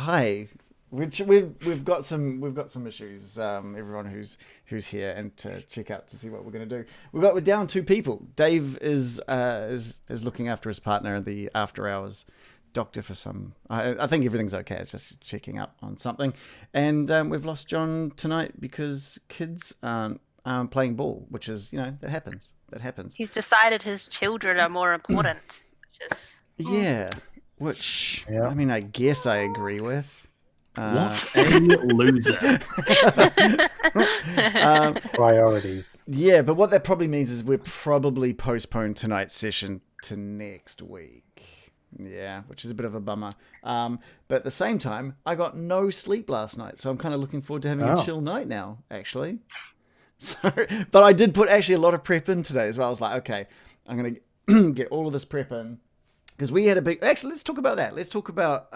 Hi. We've got some issues. Everyone who's here and to check out to see what we're going to do. We're down 2 people. Dave is looking after his partner, the after hours doctor for some. I think everything's okay. It's just checking up on something, and we've lost John tonight because kids aren't playing ball, which is that happens. That happens. He's decided his children are more important. Yeah, which I mean, I guess I agree with. What a loser. Priorities. Yeah, but what that probably means is we're probably postponed tonight's session to next week. Yeah, which is a bit of a bummer. But at the same time, I got no sleep last night, so I'm kind of looking forward to having a chill night now, actually. So, but I did put actually a lot of prep in today as well. I was like, okay, I'm going to get all of this prep in. Because we had a big... Actually, let's talk about that. Let's talk about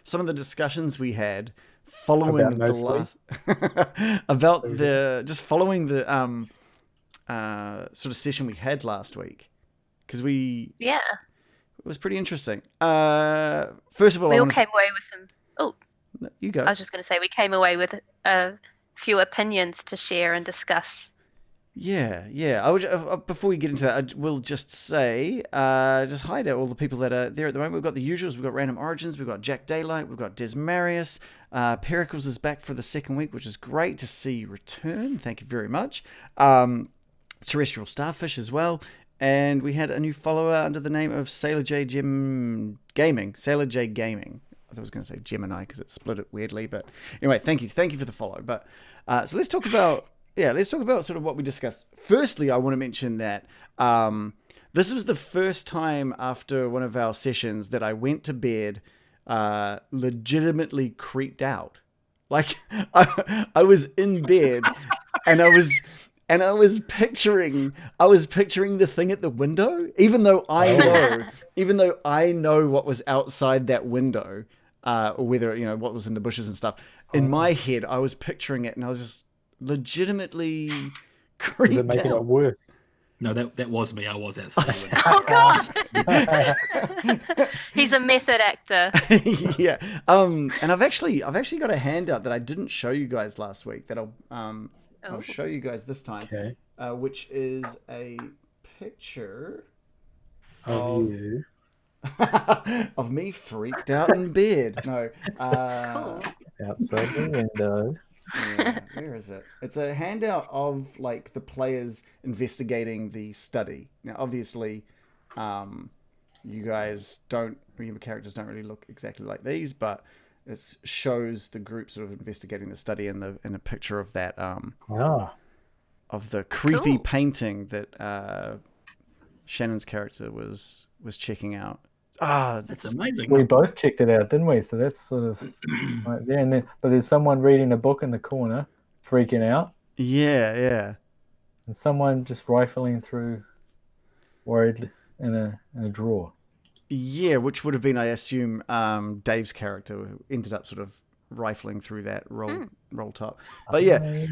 some of the discussions we had following the last... about the... Just following the sort of session we had last week. Because we... Yeah. It was pretty interesting. First of all... We all came away with some... Oh. No, you go. I was just going to say, we came away with a few opinions to share and discuss. Yeah. I would, before we get into that, I will just say, just hi to all the people that are there at the moment. We've got the usuals. We've got Random Origins. We've got Jack Daylight. We've got Desmarius. Pericles is back for the second week, which is great to see return. Thank you very much. Terrestrial Starfish as well. And we had a new follower under the name of Sailor J Gaming. Sailor J Gaming. I thought I was going to say Gemini because it split it weirdly. But anyway, thank you for the follow. But so let's talk about... Yeah, let's talk about sort of what we discussed. Firstly, I want to mention that this was the first time after one of our sessions that I went to bed legitimately creeped out. Like I was in bed and I was picturing the thing at the window, even though I know what was outside that window, or whether what was in the bushes and stuff. In my head, I was picturing it, and I was just legitimately creeped Does it make out. it worse? No, that was me. I was outside. Oh God! He's a method actor. Yeah. And I've actually got a handout that I didn't show you guys last week that I'll show you guys this time. Okay. Which is a picture Of you. of me freaked out in bed. No. Cool. Outside the window. Yeah, where is it? It's a handout of like the players investigating the study. Now, obviously, you guys your characters don't really look exactly like these, but it shows the group sort of investigating the study in a picture of that of the creepy painting that Shannon's character was checking out. That's amazing. We both checked it out, didn't we? So that's sort of right there. And then, but there's someone reading a book in the corner, freaking out. Yeah. And someone just rifling through, worried in a drawer. Yeah, which would have been, I assume, Dave's character who ended up sort of rifling through that roll top. But yeah.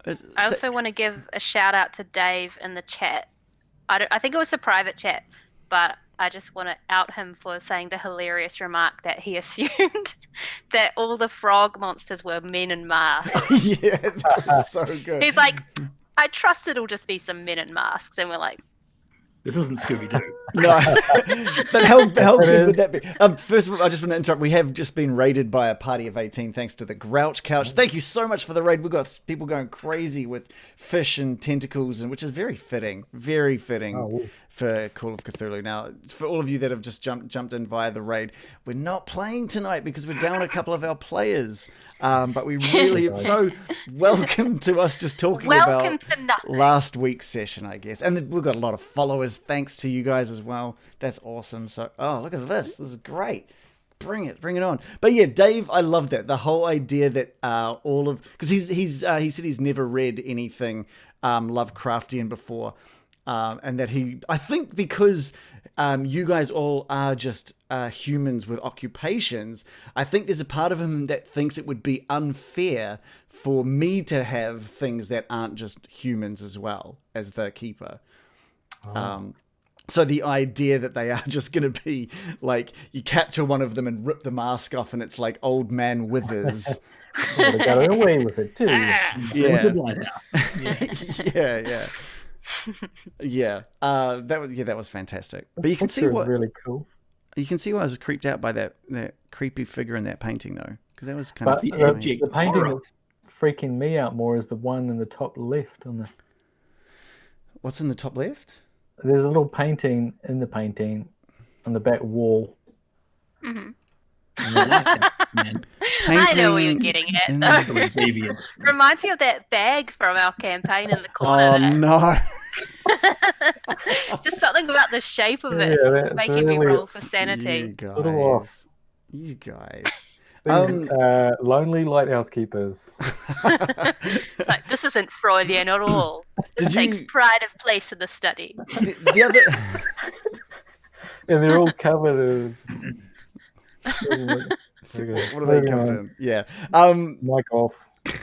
I also want to give a shout out to Dave in the chat. I think it was a private chat, but I just want to out him for saying the hilarious remark that he assumed that all the frog monsters were men in masks. Yeah, that was so good. He's like, I trust it'll just be some men in masks. And we're like, This isn't Scooby-Doo. No, but how good would that be? First of all, I just want to interrupt. We have just been raided by a party of 18 thanks to the Grouch Couch. Thank you so much for the raid. We've got people going crazy with fish and tentacles, and which is very fitting for Call of Cthulhu. Now, for all of you that have just jumped in via the raid, we're not playing tonight because we're down a couple of our players. But we really so welcome to us just talking about last week's session, I guess. And we've got a lot of followers thanks to you guys as well. That's awesome. So, look at this. This is great. Bring it on. But yeah, Dave, I love that. The whole idea that because he said he's never read anything Lovecraftian before. And that I think because you guys all are just humans with occupations, I think there's a part of him that thinks it would be unfair for me to have things that aren't just humans as well as the keeper. So the idea that they are just going to be like, you capture one of them and rip the mask off, and it's like Old Man Withers. They got away with it too. Haunted lighthouse. Yeah. That was fantastic. But you can see what really cool. you can see why I was creeped out by that creepy figure in that painting, though, because that was kind But of the painting that's freaking me out more is the one in the top left on the. What's in the top left? There's a little painting in the painting on the back wall. Mhm. Man. I know where you're getting at. Deviant. Reminds me of that bag from our campaign in the corner. Oh no! Just something about the shape of it Yeah, that's making me really- roll for sanity. Little off. You guys. Lonely lighthouse keepers. It's like, this isn't Freudian at all. This takes pride of place in the study. The other. And they're all covered in. What are they covered in? Yeah. Mic off.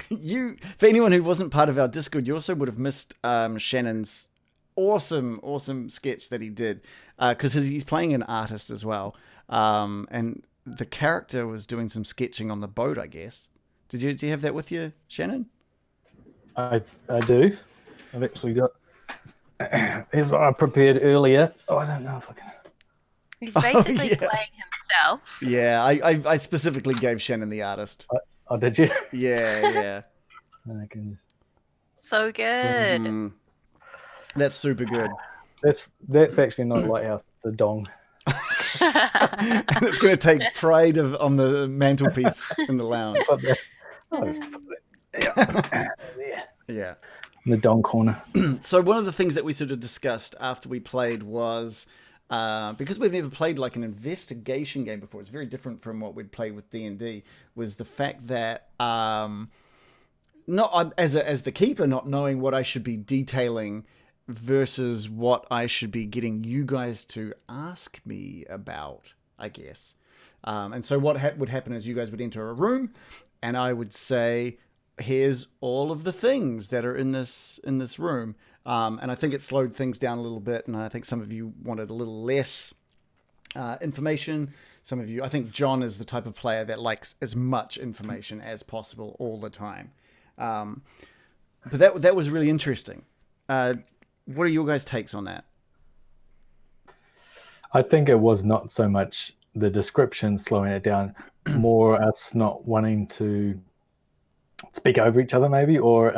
For anyone who wasn't part of our Discord, you also would have missed Shannon's awesome sketch that he did, because he's playing an artist as well, and the character was doing some sketching on the boat, I guess. Do you have that with you, Shannon? I do. I've actually got. Here's what I prepared earlier. Oh, I don't know if I can. He's basically playing himself. Yeah, I specifically gave Shannon the artist. Oh, did you? Yeah. I can just... So good. Mm. That's super good. That's actually not a lighthouse. It's a dong. And it's going to take pride on the mantelpiece in the lounge. I'll just put it there. Yeah. In the dong corner. So one of the things that we sort of discussed after we played was, because we've never played like an investigation game before, it's very different from what we'd play with D&D, was the fact that not as the keeper not knowing what I should be detailing versus what I should be getting you guys to ask me about, I guess. And so what would happen is you guys would enter a room, and I would say, here's all of the things that are in this room. And I think it slowed things down a little bit, and I think some of you wanted a little less information. Some of you, I think John is the type of player that likes as much information as possible all the time. But that was really interesting. What are your guys' takes on that? I think it was not so much the description slowing it down, more us not wanting to speak over each other maybe, or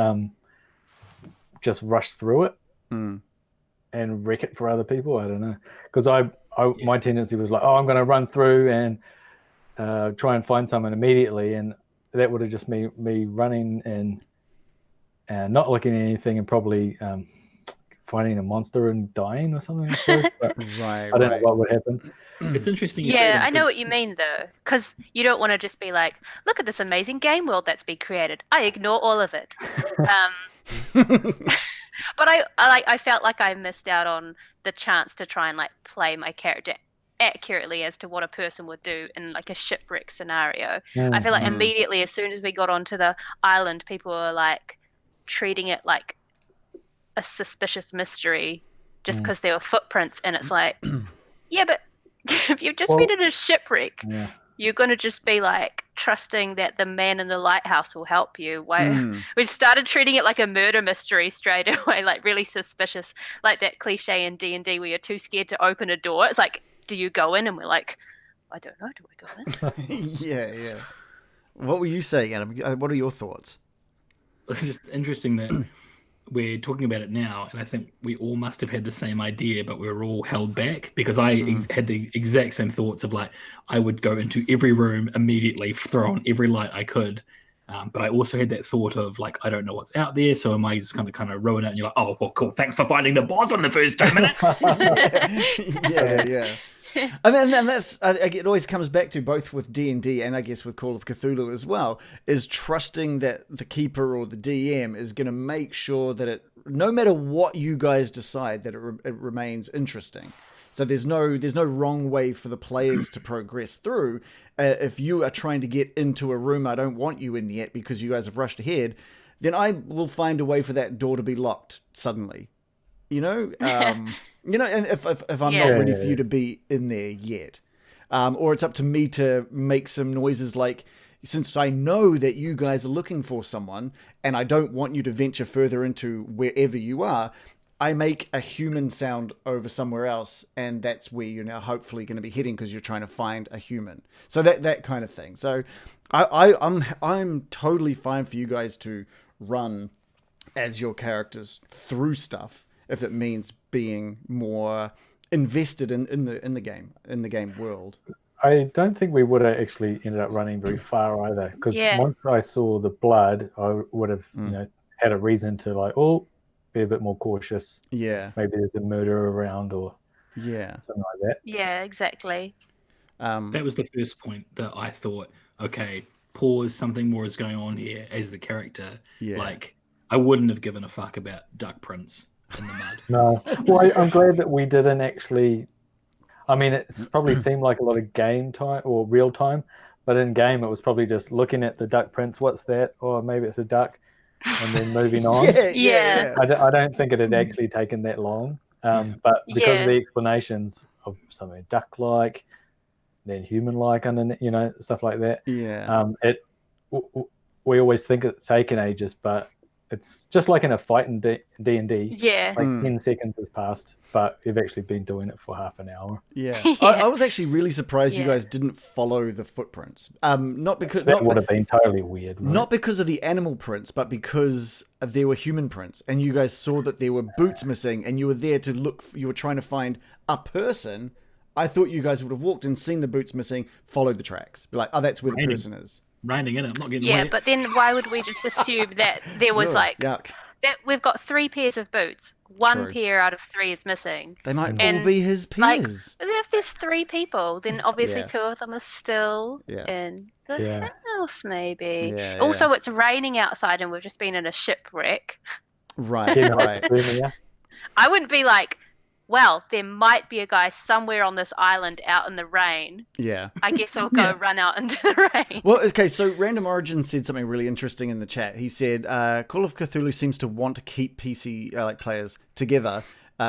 just rush through it and wreck it for other people. I don't know. Because my tendency was like, I'm going to run through and try and find someone immediately, and that would have just me running and not looking at anything and probably finding a monster and dying or something. But Right. I don't know what would happen. It's interesting. You say Yeah, that I know what you mean though, because you don't want to just be like, look at this amazing game world that's been created. I ignore all of it. But I felt like I missed out on the chance to try and like play my character accurately as to what a person would do in like a shipwreck scenario. I feel like immediately as soon as we got onto the island, people were like treating it like a suspicious mystery just because there were footprints, and it's like, yeah, but if you've just been in a shipwreck, you're going to just be like trusting that the man in the lighthouse will help you. We started treating it like a murder mystery straight away, like really suspicious, like that cliche in D&D where you're too scared to open a door. It's like, do you go in? And we're like, I don't know, do we go in? Yeah. What were you saying, Adam? What are your thoughts? It's just interesting that we're talking about it now, and I think we all must have had the same idea, but we were all held back because I had the exact same thoughts of like, I would go into every room immediately, throw on every light I could. But I also had that thought of like, I don't know what's out there, so am I just going to kind of ruin it? And you're like, oh, well, cool. Thanks for finding the boss on the first 2 minutes. Yeah. And that's it always comes back to, both with D&D and I guess with Call of Cthulhu as well, is trusting that the keeper or the DM is going to make sure that it, no matter what you guys decide, that it remains interesting. So there's no wrong way for the players to progress through. If you are trying to get into a room I don't want you in yet because you guys have rushed ahead, then I will find a way for that door to be locked suddenly. You know? You know, and if I'm not ready for you to be in there yet, or it's up to me to make some noises like, since I know that you guys are looking for someone and I don't want you to venture further into wherever you are, I make a human sound over somewhere else, and that's where you're now hopefully going to be heading because you're trying to find a human. So that kind of thing. So I'm totally fine for you guys to run as your characters through stuff if it means being more invested in the game world. I don't think we would have actually ended up running very far either, because once I saw the blood, I would have had a reason to be a bit more cautious. Yeah, maybe there's a murder around or something like that. Yeah, exactly. That was the first point that I thought, okay, pause, something more is going on here as the character. Yeah. Like, I wouldn't have given a fuck about duck prints in the mud. No. Well, I'm glad that we didn't actually. I mean, it's probably seemed like a lot of game time or real time, but in game it was probably just looking at the duck prints. What's that? Or maybe it's a duck, and then moving on. Yeah. I don't think it had actually taken that long, but because of the explanations of something duck-like, then human-like, and stuff like that. Yeah. We always think it's taken ages, but it's just like in a fight in D&D. Yeah. Like 10 seconds has passed, but you've actually been doing it for half an hour. Yeah. I was actually really surprised you guys didn't follow the footprints. Not because that would have been totally weird. Right? Not because of the animal prints, but because there were human prints, and you guys saw that there were boots missing, and you were there to look. You were trying to find a person. I thought you guys would have walked and seen the boots missing, followed the tracks, be like, oh, that's where the person is. Raining in it, I'm not getting wet. But then why would we just assume that there was yuck. that we've got 3 pairs of boots, one pair out of 3 is missing. They might all be his peers. If there's 3 people, then obviously 2 of them are still in the house, maybe. Also, it's raining outside and we've just been in a shipwreck. Right. I wouldn't be like, well, there might be a guy somewhere on this island out in the rain. Yeah. I guess I'll go run out into the rain. Well, okay, so Random Origin said something really interesting in the chat. He said, Call of Cthulhu seems to want to keep PC players together.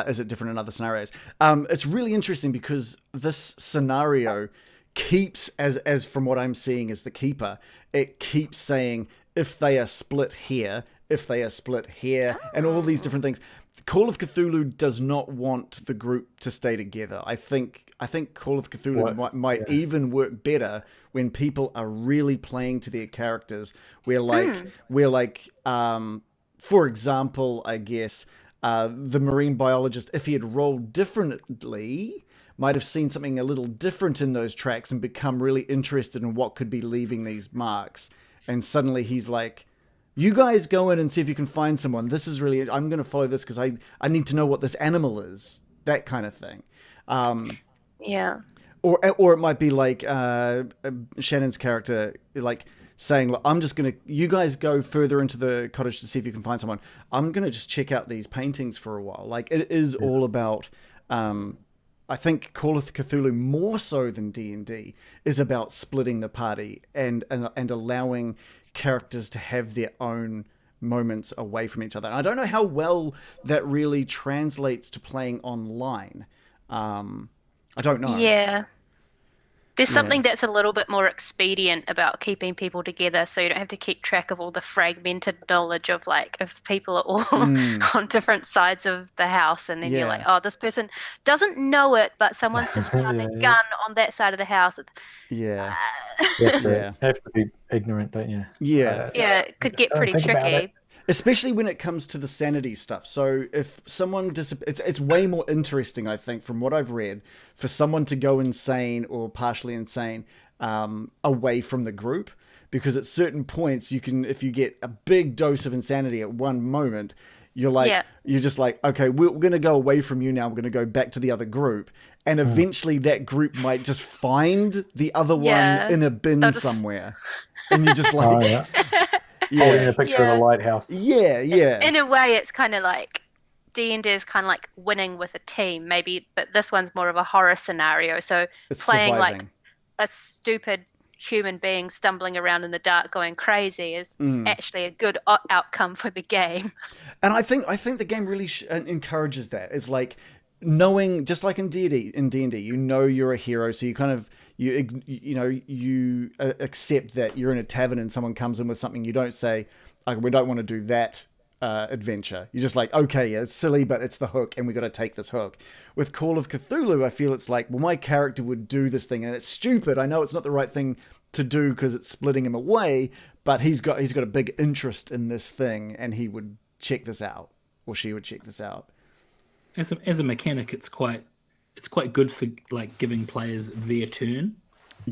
Is it different in other scenarios? It's really interesting because this scenario keeps, as from what I'm seeing as the keeper, it keeps saying, if they are split here, and all these different things. Call of Cthulhu does not want the group to stay together. I think Call of Cthulhu might even work better when people are really playing to their characters. For example, I guess the marine biologist, if he had rolled differently, might have seen something a little different in those tracks and become really interested in what could be leaving these marks. And suddenly he's like, you guys go in and see if you can find someone. This is really, I'm going to follow this because I need to know what this animal is. That kind of thing. Yeah. Or it might be like Shannon's character, like saying, look, I'm just going to, you guys go further into the cottage to see if you can find someone. I'm going to just check out these paintings for a while. Like, it is all about, I think Call of Cthulhu, more so than D&D, is about splitting the party and allowing characters to have their own moments away from each other. And I don't know how well that really translates to playing online. I don't know. Yeah. There's something that's a little bit more expedient about keeping people together, so you don't have to keep track of all the fragmented knowledge of, like, if people are all on different sides of the house, and then you're like, oh, this person doesn't know it, but someone's just found a gun on that side of the house. You have to be ignorant, don't you? Yeah. It could get pretty tricky. Especially when it comes to the sanity stuff. So if someone it's way more interesting, I think, from what I've read, for someone to go insane or partially insane away from the group, because at certain points you can, if you get a big dose of insanity at one moment, you're like, you're just like, okay, we're going to go away from you now. We're going to go back to the other group. And eventually that group might just find the other one in a bin somewhere. And you're just like... Holding a picture of a lighthouse. In a way, it's kind of like D&D is kind of like winning with a team, maybe, but this one's more of a horror scenario. So it's playing surviving. Like a stupid human being stumbling around in the dark going crazy is actually a good outcome for the game. And I think the game really encourages that. It's like, knowing, just like in D&D, you know you're a hero, so you kind of you accept that you're in a tavern and someone comes in with something. You don't say, we don't want to do that adventure. You're just like, okay, yeah, it's silly, but it's the hook, and we got to take this hook. With Call of Cthulhu, I feel it's like, well, my character would do this thing, and it's stupid. I know it's not the right thing to do because it's splitting him away, but he's got a big interest in this thing, and he would check this out, or she would check this out. As a mechanic, it's quite good for like giving players their turn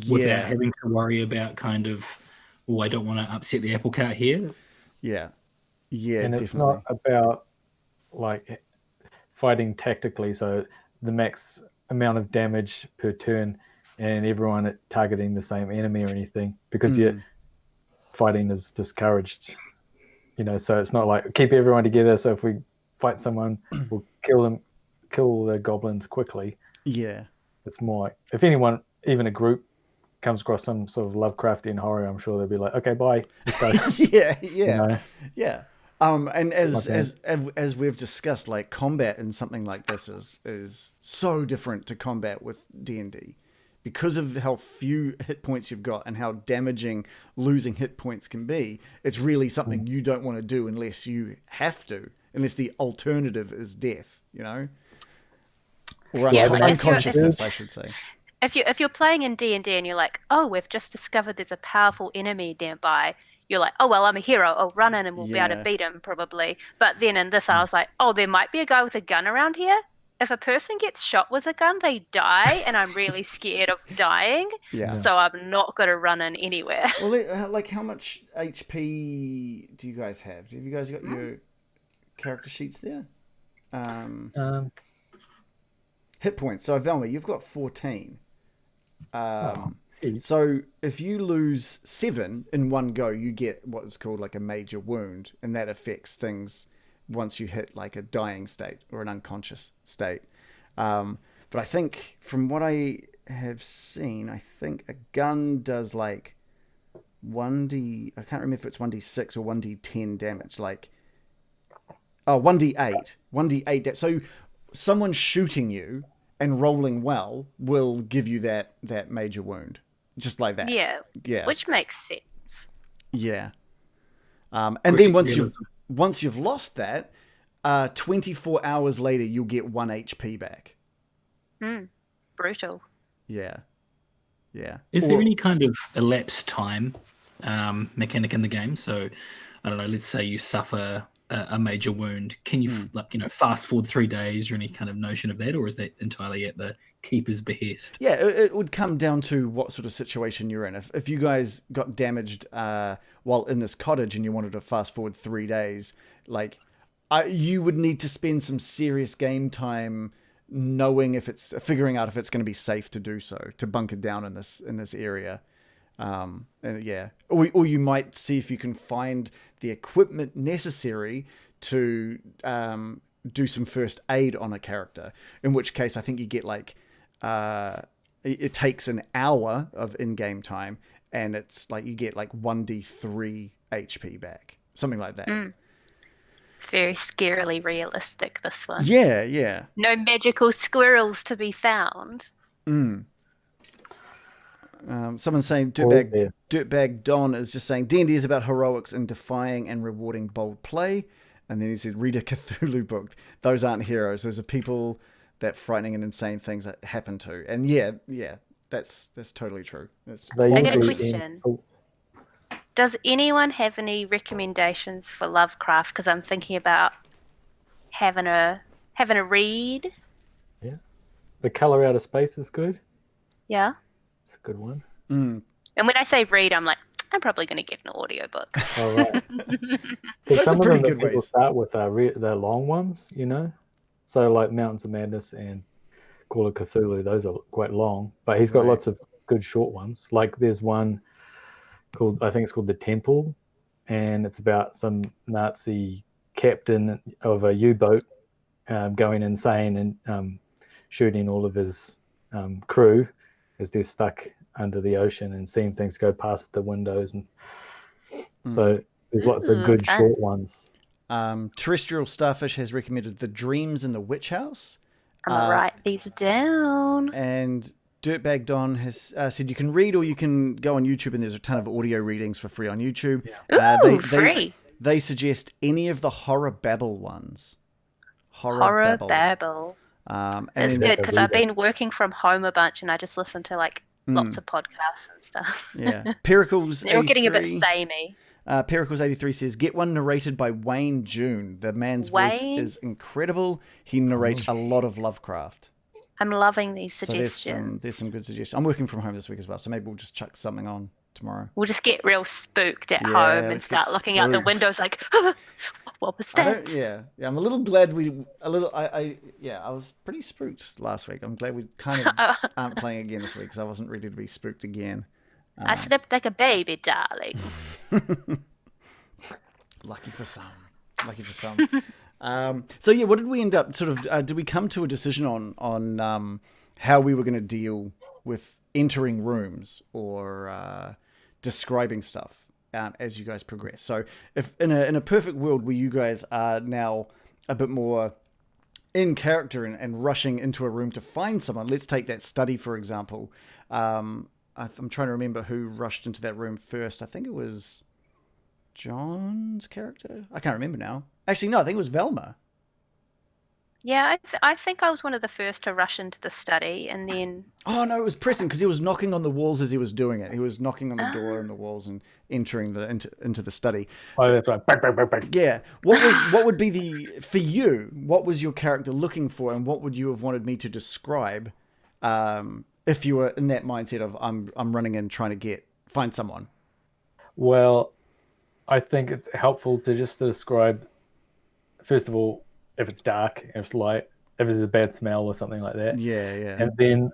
without having to worry about kind of, oh, I don't want to upset the apple cart here. Yeah, and definitely. it's not about like fighting tactically, so the max amount of damage per turn and everyone targeting the same enemy or anything, because fighting is discouraged. So it's not like keep everyone together, so if we fight someone, we'll kill the goblins quickly. Yeah. It's more like, if anyone, even a group, comes across some sort of Lovecraftian horror, I'm sure they'll be like, okay, bye. Yeah. And as we've discussed, like combat in something like this is so different to combat with D&D. Because of how few hit points you've got and how damaging losing hit points can be, it's really something you don't want to do unless you have to, unless the alternative is death, Or unconsciousness, I should say. If you're playing in D&D and you're like, oh, we've just discovered there's a powerful enemy nearby, you're like, oh, well, I'm a hero. I'll run in and we'll be able to beat him probably. But then in this, I was like, oh, there might be a guy with a gun around here. If a person gets shot with a gun, they die, and I'm really scared of dying. Yeah. So I'm not going to run in anywhere. Well, like, how much HP do you guys have? Have you guys got your character sheets there? Hit points. So, Velma, you've got 14. So if you lose 7 in one go, you get what is called like a major wound, and that affects things once you hit like a dying state or an unconscious state. But I think from what I have seen, I think a gun does like 1d, I can't remember if it's 1d6 or 1d10 damage, like 1d8. So someone shooting you and rolling well will give you that major wound, just like that. Yeah. Which makes sense. Yeah. And then once you've lost that, 24 hours later you'll get 1 HP back. Brutal. Yeah. Is there any kind of elapsed time mechanic in the game? So I don't know, let's say you suffer a major wound. Can you fast forward 3 days, or any kind of notion of that, or is that entirely at the keeper's behest? Yeah, it would come down to what sort of situation you're in. If you guys got damaged while in this cottage and you wanted to fast forward 3 days, like you would need to spend some serious game time figuring out if it's going to be safe to do so, to bunker down in this area. Or you might see if you can find the equipment necessary to do some first aid on a character, in which case I think you get like it takes an hour of in-game time, and it's like you get like 1d3 HP back, something like that. It's very scarily realistic, this one. Yeah. No magical squirrels to be found. Someone's saying Dirtbag Don is just saying D&D is about heroics and defying and rewarding bold play. And then he said, read a Cthulhu book. Those aren't heroes. Those are people that frightening and insane things that happen to. And yeah, that's totally true. I got a question. Does anyone have any recommendations for Lovecraft? Because I'm thinking about having a read. Yeah. The Color Out of Space is good. Yeah. It's a good one. And when I say read, I'm like, I'm probably going to get an audiobook. All right. Some of them that people start with are the long ones, So like Mountains of Madness and Call of Cthulhu, those are quite long. But he's got lots of good short ones. Like there's one called, I think it's called The Temple, and it's about some Nazi captain of a U-boat going insane and shooting all of his crew as they're stuck under the ocean and seeing things go past the windows. And so there's lots of good short ones. Terrestrial Starfish has recommended The Dreams in the Witch House. I'm gonna write these down. And Dirtbag Don has said you can read or you can go on YouTube, and there's a ton of audio readings for free on YouTube. Ooh, free. They suggest any of the Horror Babble ones. Horror Babble. It's good because I've been working from home a bunch, and I just listen to like lots of podcasts and stuff. Yeah, Pericles. They're all getting a bit samey. Pericles 83 says, get one narrated by Wayne June. The man's voice is incredible. He narrates a lot of Lovecraft. I'm loving these suggestions. So there's some good suggestions. I'm working from home this week as well, so maybe we'll just chuck something on tomorrow. We'll just get real spooked at home and start looking out the windows like, what was that? I'm a little glad I was pretty spooked last week. I'm glad we kind of aren't playing again this week because I wasn't ready to be spooked again. I slept like a baby, darling. Lucky for some. So yeah, what did we end up did we come to a decision on how we were going to deal with entering rooms or describing stuff as you guys progress? So if in a perfect world where you guys are now a bit more in character and rushing into a room to find someone, let's take that study for example. I'm trying to remember who rushed into that room first. I think it was John's character. I can't remember now. Actually, no, I think it was Velma. Yeah, I think I was one of the first to rush into the study, and then... Oh, no, it was Preston, because he was knocking on the walls as he was doing it. He was knocking on the door and the walls and entering into the study. Oh, that's right. Bang, bang, bang, bang. Yeah. What would be for you, what was your character looking for, and what would you have wanted me to describe if you were in that mindset of I'm running in trying to find someone? Well, I think it's helpful to just describe, first of all, if it's dark, if it's light, if there's a bad smell or something like that. Yeah. And then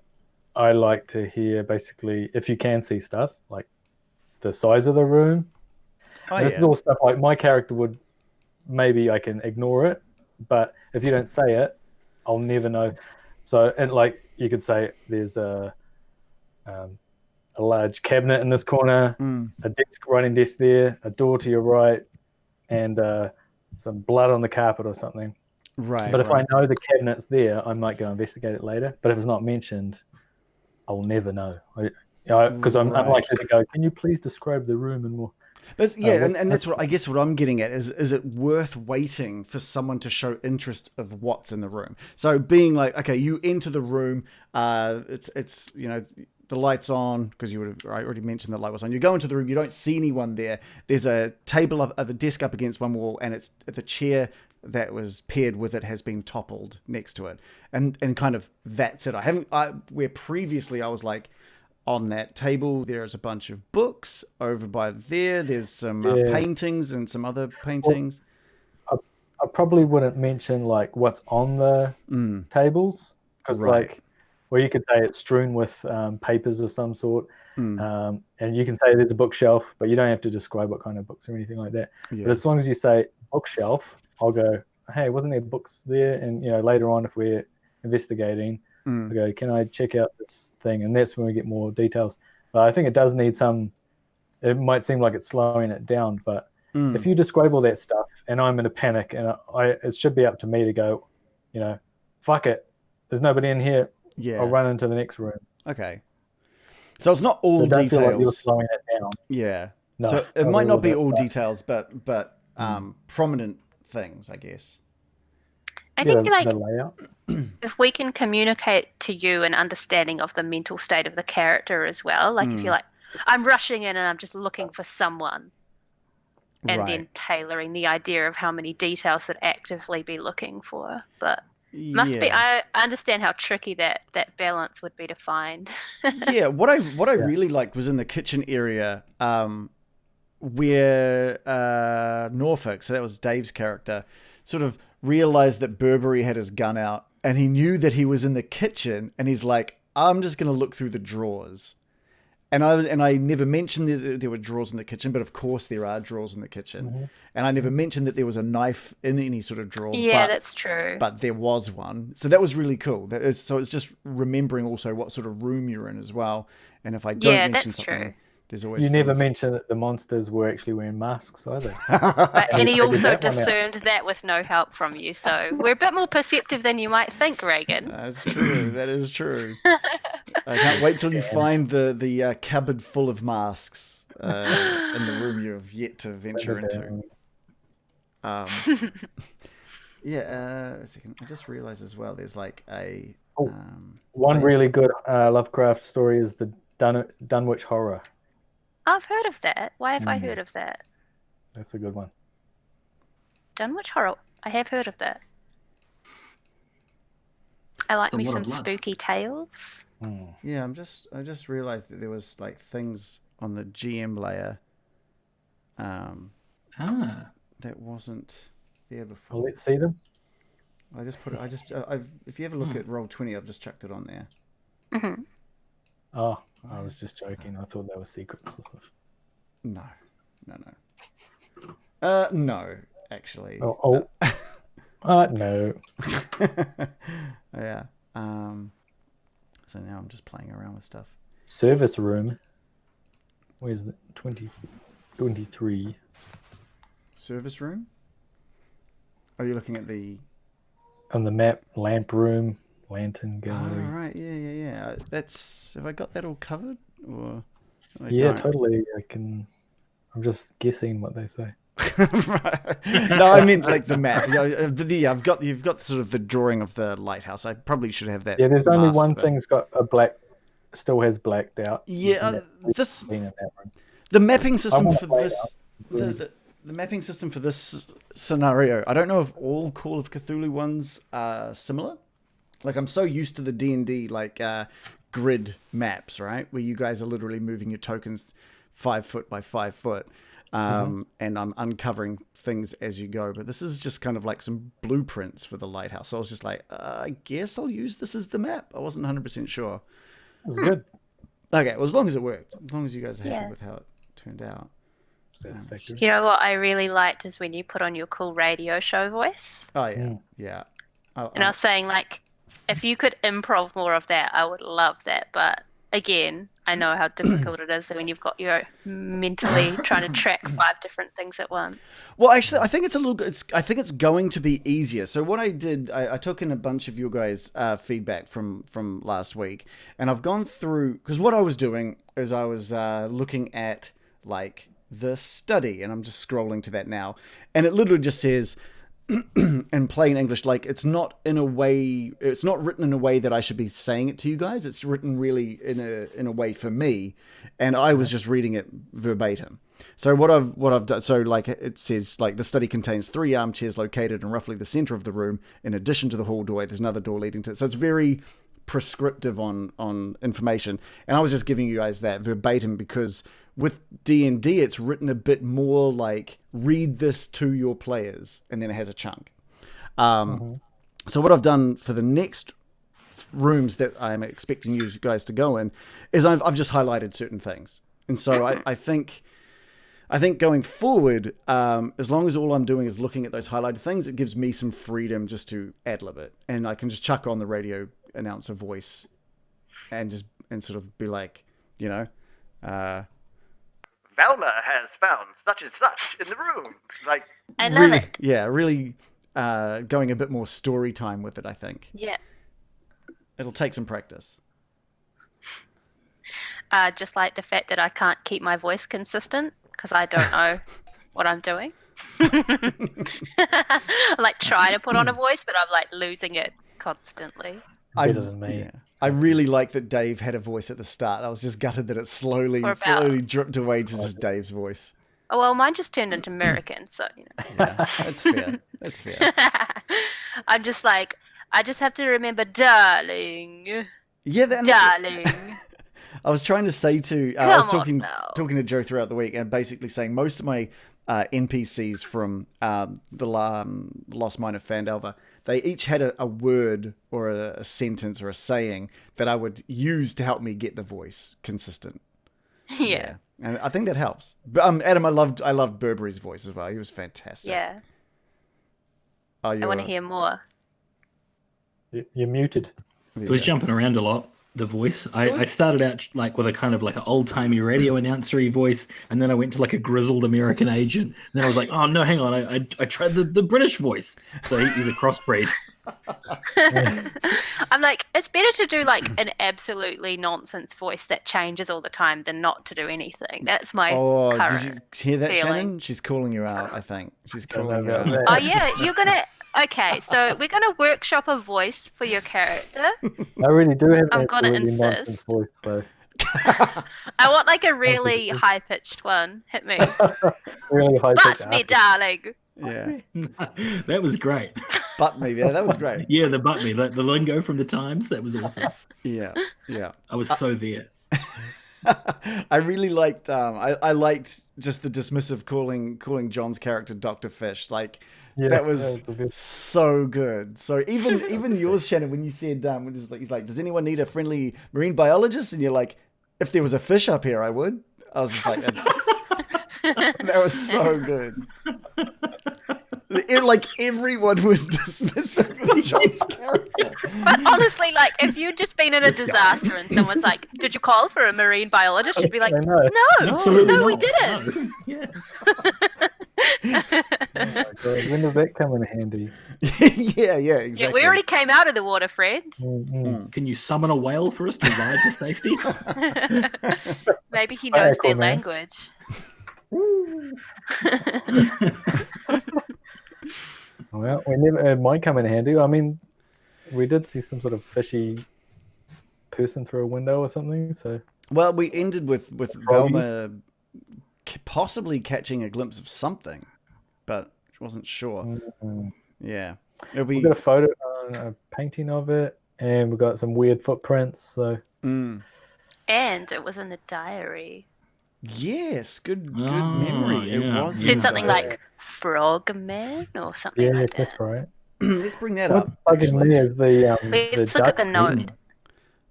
I like to hear basically if you can see stuff, like the size of the room. This is all stuff like my character would, maybe I can ignore it, but if you don't say it, I'll never know. So, and like you could say there's a large cabinet in this corner, a writing desk there, a door to your right, and some blood on the carpet or something. Right. But if I know the cabinet's there, I might go investigate it later. But if it's not mentioned, I'll never know. Because I'm unlikely to go, can you please describe the room and more? That's, and that's what I guess what I'm getting at is it worth waiting for someone to show interest of what's in the room? So being like, okay, you enter the room, it's the light's on because I already mentioned the light was on. You go into the room, you don't see anyone there. There's a table the desk up against one wall, and it's the chair that was paired with it has been toppled next to it, and kind of that's it. Where previously I was like, on that table there's a bunch of books over by there's some paintings and some other paintings. Well, I probably wouldn't mention like what's on the tables because like, well, you could say it's strewn with papers of some sort, and you can say there's a bookshelf, but you don't have to describe what kind of books or anything like that. But as long as you say bookshelf, I'll go, hey, wasn't there books there? And later on, if we're investigating, I go, can I check out this thing? And that's when we get more details. But I think it does need some. It might seem like it's slowing it down, but if you describe all that stuff, and I'm in a panic, and it should be up to me to go, fuck it, there's nobody in here. Yeah, I'll run into the next room. Okay, so it's not all details. Feel like you're slowing it down. Yeah, no, so it might not be all details, but prominent things, I guess. I think the layout. If we can communicate to you an understanding of the mental state of the character as well, like if you're like, I'm rushing in and I'm just looking for someone, and then tailoring the idea of how many details that actively be looking for, but. Must be. I understand how tricky that balance would be to find. Yeah, what I really liked was in the kitchen area, where Norfolk, so that was Dave's character, sort of realized that Burberry had his gun out, and he knew that he was in the kitchen, and he's like, I'm just going to look through the drawers. And I never mentioned that there were drawers in the kitchen, but of course there are drawers in the kitchen. Mm-hmm. And I never mentioned that there was a knife in any sort of drawer. Yeah, that's true. But there was one. So that was really cool. So it's just remembering also what sort of room you're in as well. And if I don't mention something, there's always You never things. mentioned that the monsters were actually wearing masks either. And he figured also that one out. discerned that with no help from you. So we're a bit more perceptive than you might think, Reagan. That's true. That is true. I can't wait till you find the cupboard full of masks in the room you have yet to venture into. A second. I just realized as well. There's like a One really good Lovecraft story is the Dunwich Horror. I've heard of that. Why have I heard of that? That's a good one. Dunwich Horror. I have heard of that. I like It's a me lot some of blood. spooky tales. Yeah, I just realized that there was like things on the GM layer that wasn't there before. Well, let's see them. I just put it. If you ever look at Roll20, I've just chucked it on there. Mm-hmm. Oh, I was just joking. I thought they were secrets or stuff. No. No, actually. No. Yeah. So now I'm just playing around with stuff. Service room. Where's the 23? Service room? Are you looking at the... On the map, lamp room, lantern gallery. Oh, right. Yeah. That's... Have I got that all covered? Or... I Yeah, don't? totally. I'm just guessing what they say. Right. No, I meant like the map. You've got sort of the drawing of the lighthouse. I probably should have that. Yeah, there's only masked, one but- thing's got still has blacked out. Yeah, this Been in that room. the mapping system wanna for play this the mapping system for this scenario. I don't know if all Call of Cthulhu ones are similar. Like I'm so used to the D&D grid maps, right, where you guys are literally moving your tokens 5 foot by 5 foot. And I'm uncovering things as you go, but this is just kind of like some blueprints for the lighthouse. So I was just like, I guess I'll use this as the map. I wasn't 100% sure. It was good. Okay, well, as long as it worked, as long as you guys are happy Yeah. with how it turned out. Satisfactory. You know what I really liked is when you put on your cool radio show voice. Oh yeah, yeah. And I was saying, like, if you could improv more of that, I would love that. But again, I know how difficult it is when you've got your mentally trying to track 5 different things at once. Well, actually, I think I think it's going to be easier. So what I did, I took in a bunch of your guys' feedback from last week, and I've gone through because what I was doing is I was looking at like the study, and I'm just scrolling to that now, and it literally just says in plain English, like it's not written in a way that I should be saying it to you guys. It's written really in a way for me, and I was just reading it verbatim. So what I've done, so like it says, like the study contains 3 armchairs located in roughly the center of the room. In addition to the hall doorway, there's another door leading to it. So it's very prescriptive on information, and I was just giving you guys that verbatim because with D&D it's written a bit more like read this to your players, and then it has a chunk. So what I've done for the next rooms that I'm expecting you guys to go in is I've just highlighted certain things, and so I think going forward, as long as all I'm doing is looking at those highlighted things, it gives me some freedom just to ad-lib it, and I can just chuck on the radio announcer voice and sort of be like, you know, Valma has found such and such in the room. Like, I love it. Yeah, really going a bit more story time with it, I think. Yeah. It'll take some practice. Just like the fact that I can't keep my voice consistent because I don't know what I'm doing. I like try to put on a voice, but I'm like losing it constantly. Better than me. Yeah. I really like that Dave had a voice at the start. I was just gutted that it slowly dripped away to just Dave's voice. Oh, well, mine just turned into American, so, you know. Yeah, that's fair. That's fair. I'm just like, I just have to remember, darling. Yeah, Darling. I was trying to say I was Come on talking now. to Joe throughout the week and basically saying most of my NPCs from the Lost Mine of Phandelver, they each had a word or a sentence or a saying that I would use to help me get the voice consistent. Yeah. And I think that helps. But Adam, I loved Burberry's voice as well. He was fantastic. Yeah. Oh, I want to hear more. You're muted. It was jumping around a lot. the voice. I started out like with a kind of like an old-timey radio announcer-y voice, and then I went to like a grizzled American agent. And then I was like, oh no, hang on, I tried the British voice. So he's a crossbreed. I'm like, it's better to do like an absolutely nonsense voice that changes all the time than not to do anything. That's my current did you hear that, feeling. Shannon? She's calling you out, I think. She's calling you out. Oh yeah, you're gonna. Okay, so we're gonna workshop a voice for your character. I really do have I'm an gonna absolutely nonsense insist. voice, though. I want like a really high pitched one. Hit me. Really high pitch. Butt me, darling. Yeah. That was great. Butt me, yeah, that was great. Yeah, the butt me, the lingo from the Times, that was awesome. Yeah. I was so there. I really liked I liked just the dismissive calling John's character Dr. Fish. Like that was so good. So even yours, Shannon, when you said he's like, does anyone need a friendly marine biologist? And you're like, if there was a fish up here, I would. I was just like, that was so good. Like everyone was dismissive of John's character. But honestly, like if you'd just been in a disaster and someone's like, "Did you call for a marine biologist?" You'd be like, "No, Absolutely no, we not. didn't." No. Yeah. Oh my God, when does that come in handy? yeah, exactly. Yeah, we already came out of the water, Fred. Can you summon a whale for us to ride to safety? Maybe he knows their man. language. Well, we never it might come in handy. I mean, we did see some sort of fishy person through a window or something. So Well, we ended with Velma possibly catching a glimpse of something, but she wasn't sure. Yeah, it'll be. we got a photo, a painting of it, and we got some weird footprints. So And it was in the diary. Yes, good Oh, memory. yeah. It was. It said something like Frogman or something yes, like that. that's right. Let's bring that What's up. bugging actually. me is the Let's look at the duck note.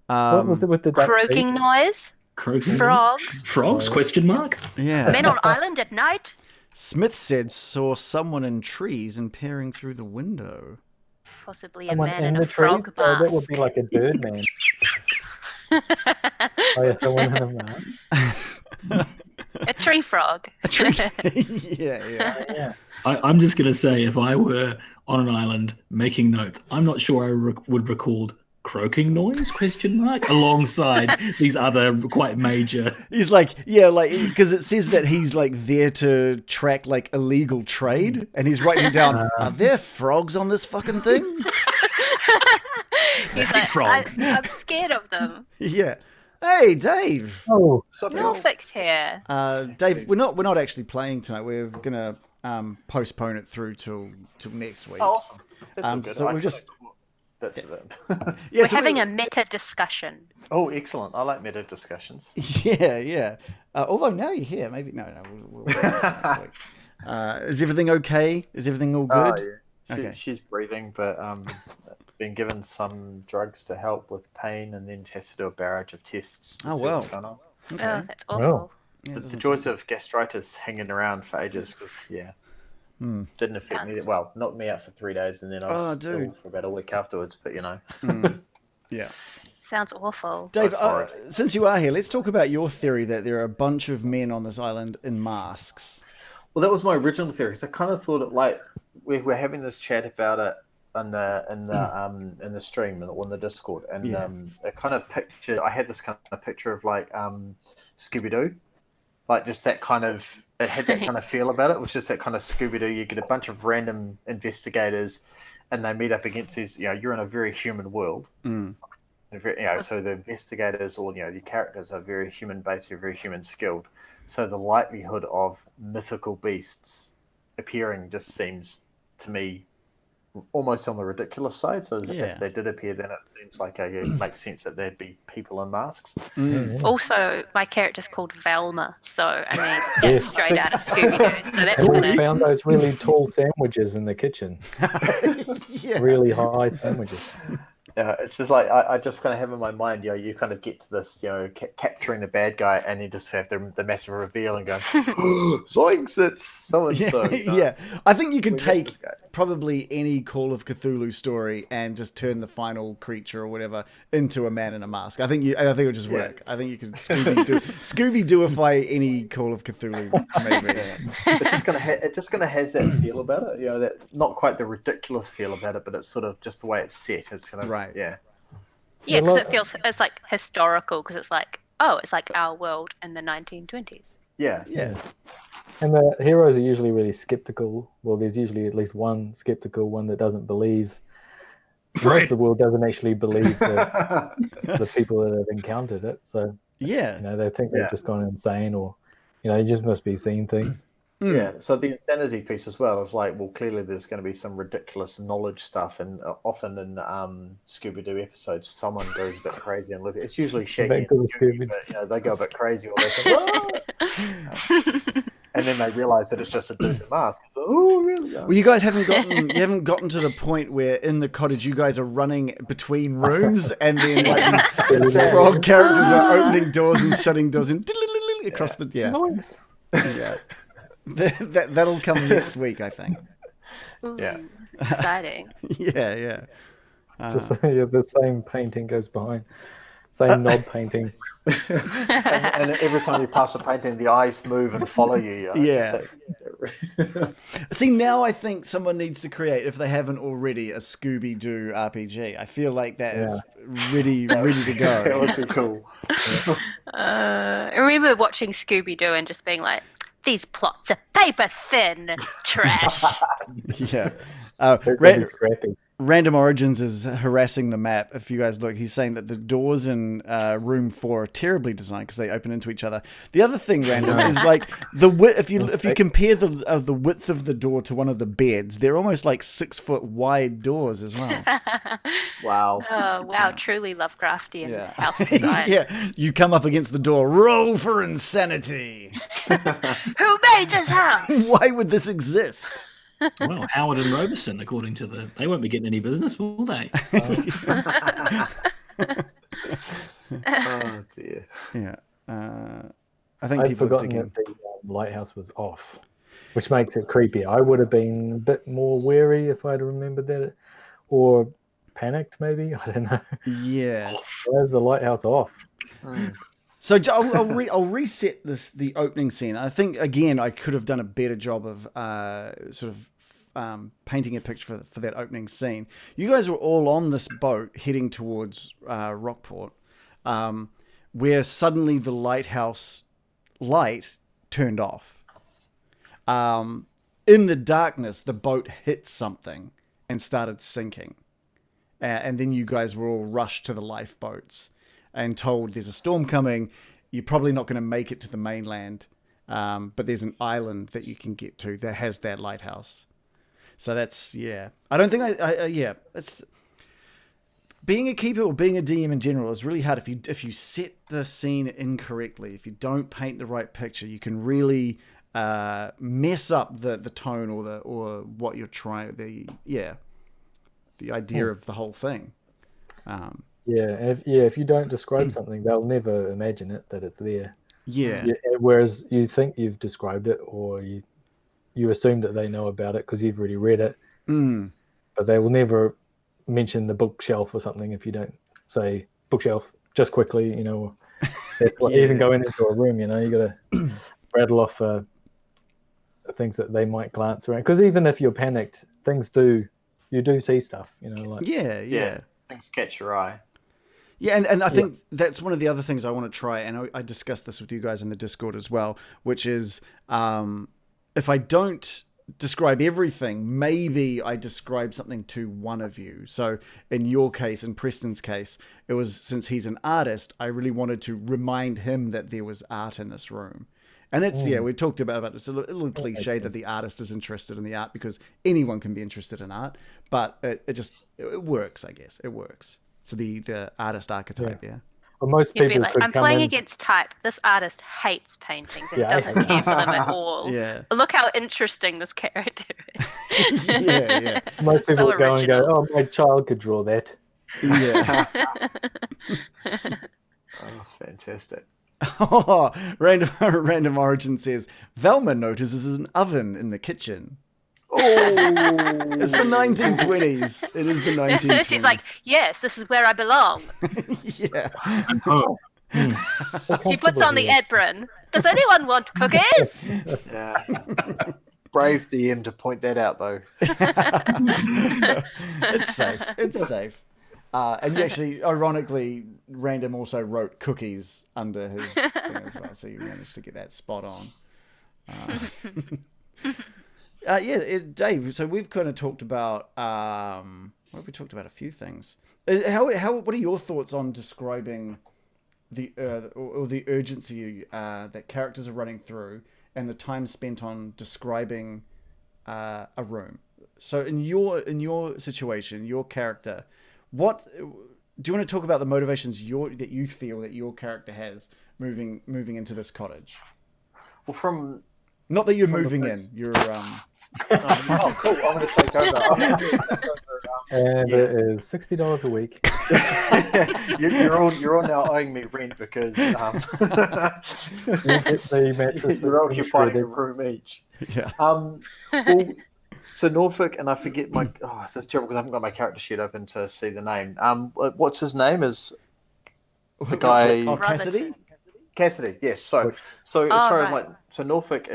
What was it with the duck Croaking feet? noise. Croaking Frogs. Frogs? Question mark? Yeah. Men on island at night. Smith said saw someone in trees and peering through the window. Possibly a Someone man in in the a tree? frog So that would mask. be like a bird man. Oh yeah, someone in a mask. A tree frog. yeah. Yeah. I'm just going to say, if I were on an island making notes, I'm not sure I would record croaking noise, question mark, alongside these other quite major. He's like, yeah, like, because it says that he's like there to track like illegal trade, and he's writing down, are there frogs on this fucking thing? He's like, frogs. I'm scared of them. Yeah. Hey, Dave. Oh, Norfolk's here. Dave, we're not actually playing tonight. We're gonna postpone it through till next week. Oh, awesome. That's all good. So I we've just That's it. yeah, We're so having a meta discussion. Oh, excellent. I like meta discussions. Yeah. Although now you're here, maybe no. We'll next week. Is everything okay? Is everything all good? Yeah. Okay. She's breathing, but been given some drugs to help with pain, and then has to do a barrage of tests. To Oh, see well. what's going on. Okay. Oh, that's awful. Well. Yeah, The doesn't joys seem- of gastritis hanging around for ages was didn't affect me. Well, knocked me out for 3 days, and then I was ill dude. for about a week afterwards. But yeah. Sounds awful. Dave, That's horrid. since you are here, let's talk about your theory that there are a bunch of men on this island in masks. Well, that was my original theory. Because I kind of thought it like we're having this chat about it in the stream on the Discord, and I kind of pictured. I had this kind of picture of like Scooby-Doo, like just that kind of. It had that kind of feel about it. It was just that kind of Scooby-Doo. You get a bunch of random investigators, and they meet up against these. You're in a very human world. So the investigators or the characters are very human based, they're very human skilled. So the likelihood of mythical beasts appearing just seems to me almost on the ridiculous side. So if they did appear, then it seems like it makes sense that there'd be people in masks. Also, my character's called Velma, so I mean, that's straight out of Scooby-Doo. So that's we gonna. found those really tall sandwiches in the kitchen. Yeah. Really high sandwiches. Yeah, it's just like I just kind of have in my mind, you kind of get to this, capturing the bad guy, and you just have the massive reveal and go, zoinks, it's so and so. Yeah, I think you could We met take this guy. probably any Call of Cthulhu story and just turn the final creature or whatever into a man in a mask. I think it would just work. I think you could Scooby-Dooify any Call of Cthulhu, maybe. It just kind of has that feel about it, that not quite the ridiculous feel about it, but it's sort of just the way it's set. It's kind of Right. yeah. Yeah, because it's like historical, because it's like our world in the 1920s. Yeah. And the heroes are usually really skeptical. Well, there's usually at least one skeptical one that doesn't believe. Most of the world doesn't actually believe the people that have encountered it. So they think they've just gone insane, or you just must be seeing things. Yeah, so the insanity piece as well is like, well, clearly there's going to be some ridiculous knowledge stuff, and often in Scooby-Doo episodes, someone goes a bit crazy and it's usually Shaggy and Scooby, but they go a bit crazy, or they think, and then they realise that it's just a dude in a mask. So, oh, really? Well, you guys haven't gotten to the point where in the cottage you guys are running between rooms, and then like these frog characters are opening doors and shutting doors and across the yeah. That'll come next week, I think. Ooh, Yeah. exciting. Yeah. Just the same painting goes behind, same knob painting. and every time you pass a painting, the eyes move and follow you. Yeah. See, now I think someone needs to create, if they haven't already, a Scooby-Doo RPG. I feel like that is ready to go. That would be cool. I remember watching Scooby-Doo and just being like, these plots are paper thin, trash. Yeah. Scrappy. Random Origins is harassing the map. If you guys look, he's saying that the doors in room 4 are terribly designed because they open into each other. The other thing, Random, is like the width. If you compare the width of the door to one of the beds, they're almost like 6 foot wide doors as well. Wow. Oh, wow, truly Lovecraftian house design. Yeah, you come up against the door. Roll for insanity. Who made this house? Why would this exist? Well, Howard and Roberson, according to they won't be getting any business, will they? Oh dear. Yeah. I think I'd people forgotten that the lighthouse was off, which makes it creepy. I would have been a bit more wary if I'd remembered that, or panicked maybe. I don't know. Yeah. Where's the lighthouse off? So I'll reset the opening scene. I think again I could have done a better job of painting a picture for that opening scene. You guys were all on this boat heading towards Rockport, where suddenly the lighthouse light turned off. In the darkness, the boat hit something and started sinking, and then you guys were all rushed to the lifeboats and told there's a storm coming. You're probably not going to make it to the mainland, but there's an island that you can get to that has that lighthouse. So that's, I don't think it's being a keeper or being a DM in general is really hard. If you set the scene incorrectly, if you don't paint the right picture, you can really mess up the tone or what you're trying, the idea of the whole thing. If you don't describe something, they'll never imagine it, that it's there. Yeah. Whereas you think you've described it, or you assume that they know about it because you've already read it. But they will never mention the bookshelf or something if you don't say bookshelf just quickly, even going into a room, you got to rattle off things that they might glance around. Because even if you're panicked, you do see stuff, Things catch your eye. Yeah, and I think that's one of the other things I want to try, and I discussed this with you guys in the Discord as well, which is if I don't describe everything, maybe I describe something to one of you. So in your case, in Preston's case, it was, since he's an artist, I really wanted to remind him that there was art in this room. And it's, we talked about it. It's a little cliche that the artist is interested in the art because anyone can be interested in art, but it works, I guess. It works. So the artist archetype, Well, most You'd people be like, could I'm come playing in- against type. This artist hates paintings and doesn't care for them at all. Yeah. Look how interesting this character is. yeah. Most people So would go and go, original. "Oh, my child could draw that." Yeah. Oh, fantastic. Oh, random origin says Velma notices an oven in the kitchen. Oh, It's the 1920s. It is the 1920s. She's like, yes, this is where I belong. Yeah. Oh. She puts on the apron. Does anyone want cookies? yeah. Brave DM to point that out, though. It's safe. It's safe. And you actually, ironically, Random also wrote cookies under his thing as well, so you managed to get that spot on. Dave. So we've kind of talked about. What have we talked about? A few things. What are your thoughts on describing the urgency that characters are running through and the time spent on describing a room? So in your situation, your character, what do you want to talk about the motivations that you feel that your character has moving into this cottage? Well, not that you're moving in, you're oh, cool! I'm going to take over. And it is $60 a week. you're all now owing me rent because you're occupying a room each. Yeah. Well, so Norfolk, and I forget my. Oh, this is terrible because I haven't got my character sheet open to see the name. What's his name? Is the guy Cassidy? Cassidy? Yes. So as far as so Norfolk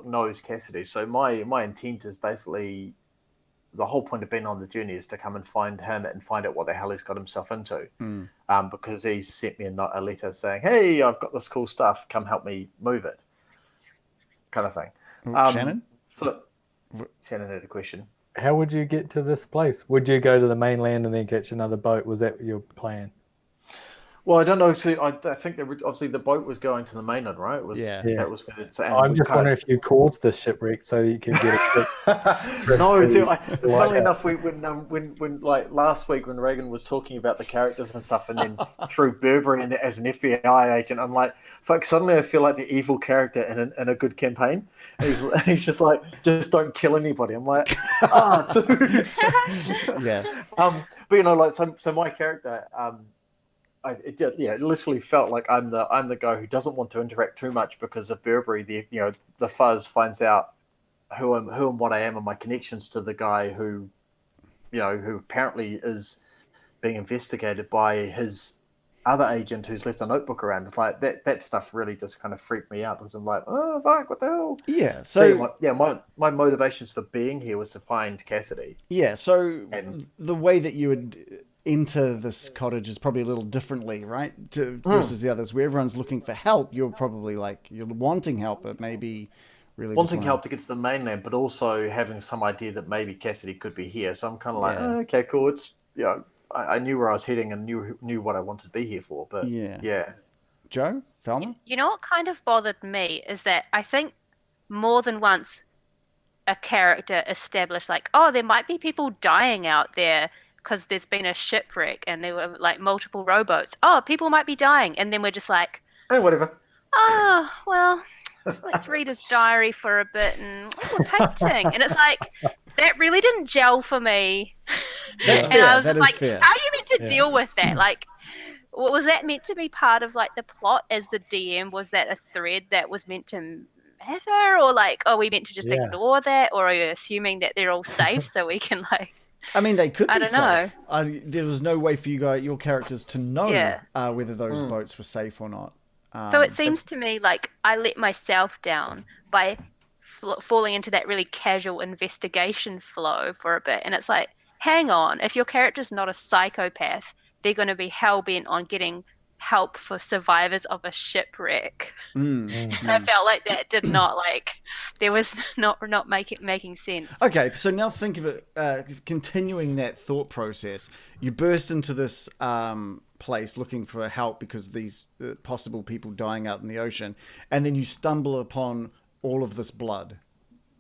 knows Cassidy. So my intent is basically the whole point of being on the journey is to come and find him and find out what the hell he's got himself into. Because he sent me a letter saying, "Hey, I've got this cool stuff. Come help me move it," kind of thing. Shannon? So Shannon had a question. How would you get to this place? Would you go to the mainland and then catch another boat? Was that your plan? Well, I don't know. So I think obviously the boat was going to the mainland, right? That was where it's. I'm just wondering if you caused this shipwreck so you could get a No, funnily enough, when like last week when Reagan was talking about the characters and stuff, and then through Burberry and as an FBI agent, I'm like, fuck. Suddenly, I feel like the evil character in a good campaign. He's just like, just don't kill anybody. I'm like, dude. Yeah. But so my character. It literally felt like I'm the guy who doesn't want to interact too much because of Burberry. The fuzz finds out who and what I am and my connections to the guy who apparently is being investigated by his other agent who's left a notebook around. It's like that stuff really just kind of freaked me out because I'm like, oh fuck, what the hell? Yeah. So my motivations for being here was to find Cassidy. Yeah. So the way that you would enter this cottage is probably a little differently, right? Versus the others, where everyone's looking for help. You're probably like you're wanting help, but maybe really wanting help to get to the mainland, but also having some idea that maybe Cassidy could be here. So I'm kind of like, okay, cool. It's I knew where I was heading and knew what I wanted to be here for. But yeah. Joe, Velma? You know what kind of bothered me is that I think more than once a character established like, oh, there might be people dying out there because there's been a shipwreck and there were like multiple rowboats. Oh, people might be dying. And then we're just like, hey, whatever. Oh, well, let's read his diary for a bit and we're painting. And it's like, that really didn't gel for me. That's and fair. I was That is like, fair. how are you meant to deal with that? Like, was that meant to be part of like the plot as the DM? Was that a thread that was meant to matter? Or like, are we meant to just ignore that? Or are you assuming that they're all safe so we can like... I mean, they could be I don't know. There was no way for your characters to know whether those boats were safe or not. So it seems to me like I let myself down by falling into that really casual investigation flow for a bit. And it's like, hang on, if your character's not a psychopath, they're going to be hell-bent on getting help for survivors of a shipwreck. I felt like that did not there was not making sense. Okay, so now think of it, continuing that thought process. You burst into this place looking for help because of these possible people dying out in the ocean, and then you stumble upon all of this blood.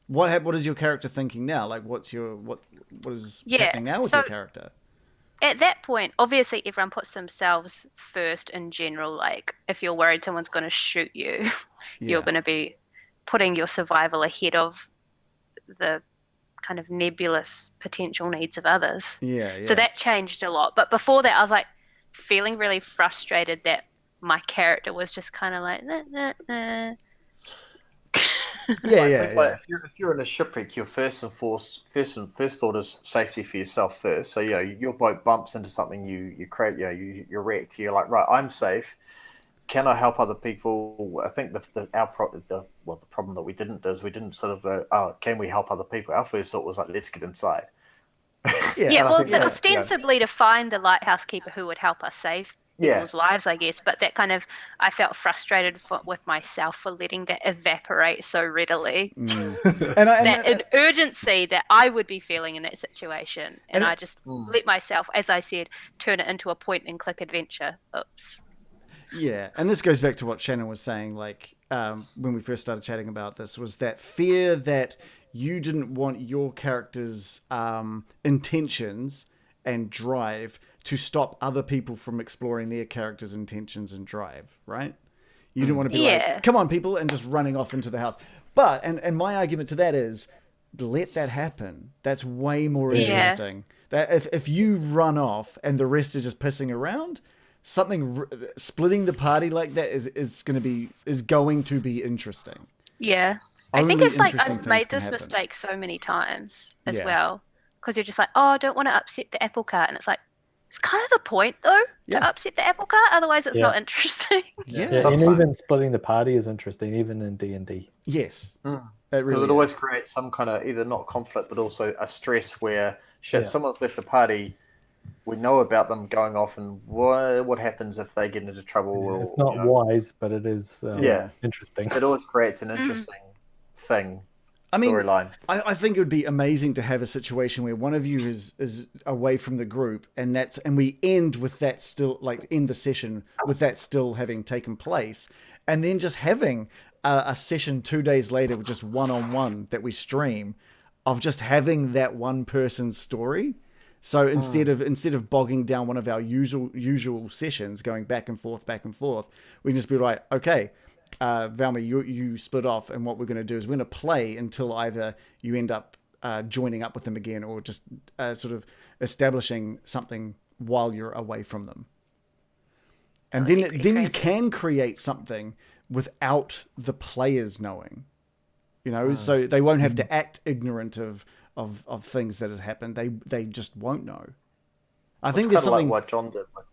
What is your character thinking now? Like, what is happening now with your character? At that point, obviously everyone puts themselves first in general. Like, if you're worried someone's going to shoot you, you're going to be putting your survival ahead of the kind of nebulous potential needs of others. Yeah, So that changed a lot. But before that, I was like feeling really frustrated that my character was just kind of like, nah, nah, nah. Like, if you're in a shipwreck, your first thought is safety for yourself first. So your boat bumps into something, you create, you react. You're like, right, I'm safe. Can I help other people? I think the problem that we didn't do is we didn't sort of go, oh, can we help other people? Our first thought was like, let's get inside. Ostensibly to find the lighthouse keeper who would help us save people's lives, I guess. But that kind of, I felt frustrated with myself for letting that evaporate so readily. An urgency that I would be feeling in that situation. And I just let myself, as I said, turn it into a point-and-click adventure. Oops. Yeah, and this goes back to what Shannon was saying, like, when we first started chatting about this, was that fear that you didn't want your character's intentions and drive to stop other people from exploring their character's intentions and drive, right? You didn't want to be like, come on, people, and just running off into the house. But, and my argument to that is, let that happen. That's way more interesting. That if you run off and the rest are just pissing around, splitting the party like that is going to be interesting. Yeah. I think it's like I've made this mistake so many times as well. Because you're just like, oh, I don't want to upset the apple cart. And it's like, it's kind of the point, though, to upset the apple cart. Otherwise, it's not interesting. And even splitting the party is interesting, even in D&D. Yes. Because it always creates some kind of either not conflict, but also a stress where, someone's left the party, we know about them going off, and what happens if they get into trouble? It's not wise, but it is interesting. It always creates an interesting thing. Storyline. I think it would be amazing to have a situation where one of you is away from the group, and we end with that still, like, end the session with that still having taken place, and then just having a session 2 days later with just one-on-one that we stream of just having that one person's story. So instead of bogging down one of our usual sessions, going back and forth, we can just be like, okay, Valmy, you split off, and what we're going to do is we're going to play until either you end up joining up with them again, or just sort of establishing something while you're away from them. And then you can create something without the players knowing, so they won't have to act ignorant of things that have happened. They just won't know. I think there's something like what John did with...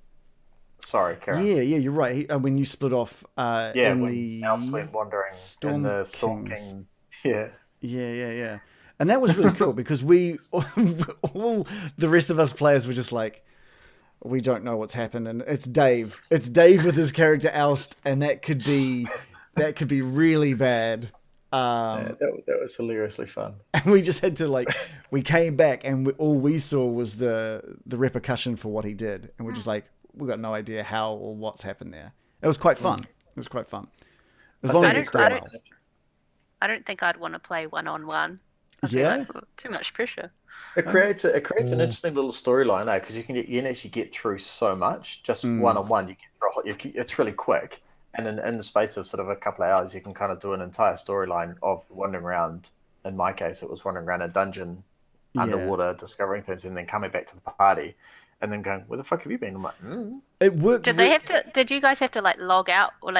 Sorry, Karen. Yeah, you're right. When you split off in the Alice went wandering in the Storm King. Yeah. And that was really cool because all the rest of us players were just like, we don't know what's happened, and it's Dave. It's Dave with his character Oust, and that could be really bad. That was hilariously fun. And we just had to we came back, and all we saw was the repercussion for what he did, and we're just like, we got no idea how or what's happened there. It was quite fun. As long as it's done well. I don't think I'd want to play one-on-one. Yeah, too much pressure. It creates an interesting little storyline, though, because you can actually get through so much just one-on-one. It's really quick, and in the space of sort of a couple of hours, you can kind of do an entire storyline of wandering around. In my case, it was wandering around a dungeon underwater, discovering things, and then coming back to the party. And then going, where the fuck have you been? I'm like, It worked. Did you guys have to log out, or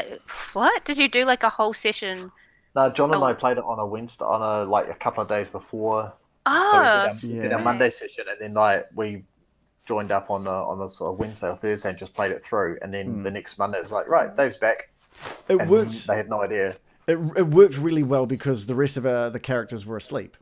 what? Did you do a whole session? No, John and I played it on a Wednesday, a couple of days before. Oh, so we did our Monday session, and then we joined up on the sort of Wednesday or Thursday and just played it through. And then the next Monday, it was like, right, Dave's back. It worked. They had no idea. It worked really well because the rest of the characters were asleep.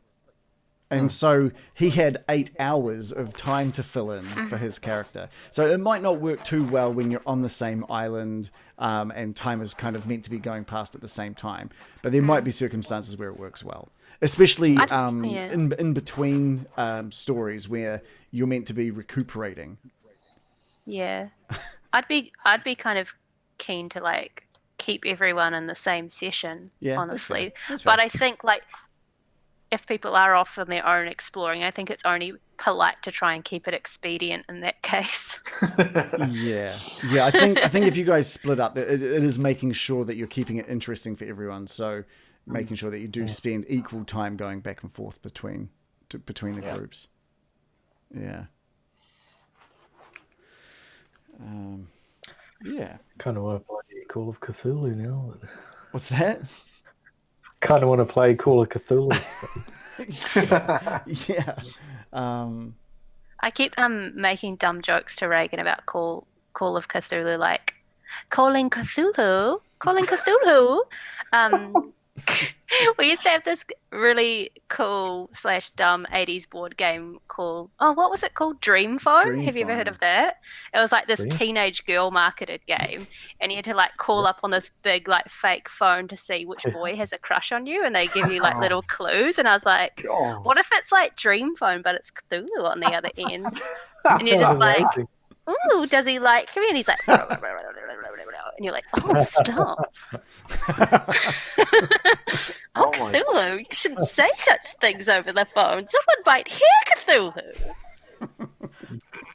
And so he had 8 hours of time to fill in for his character. So it might not work too well when you're on the same island and time is kind of meant to be going past at the same time. But there might be circumstances where it works well. Especially in between stories where you're meant to be recuperating. Yeah. I'd be kind of keen to keep everyone in the same session, honestly. That's but fair. I think if people are off on their own exploring, I think it's only polite to try and keep it expedient in that case. Yeah. I think if you guys split up, it is making sure that you're keeping it interesting for everyone. So making sure that you do spend equal time going back and forth between between the groups. Yeah. Yeah. Kind of want to play Call of Cthulhu now. What's that? Kind of want to play Call of Cthulhu. Yeah. I keep making dumb jokes to Reagan about Call of Cthulhu, like calling Cthulhu. We used to have this really cool / dumb 80s board game called, what was it called? Dream Phone? Have you ever heard of that? It was like this teenage girl marketed game, and you had to like call up on this big like fake phone to see which boy has a crush on you, and they give you like little clues. And I was like, what if it's like Dream Phone, but it's Cthulhu on the other end? And you're just like, ooh, does he like me? And he's like, and you're like, oh, stop. Cthulhu, you shouldn't say such things over the phone. Someone might hear Cthulhu.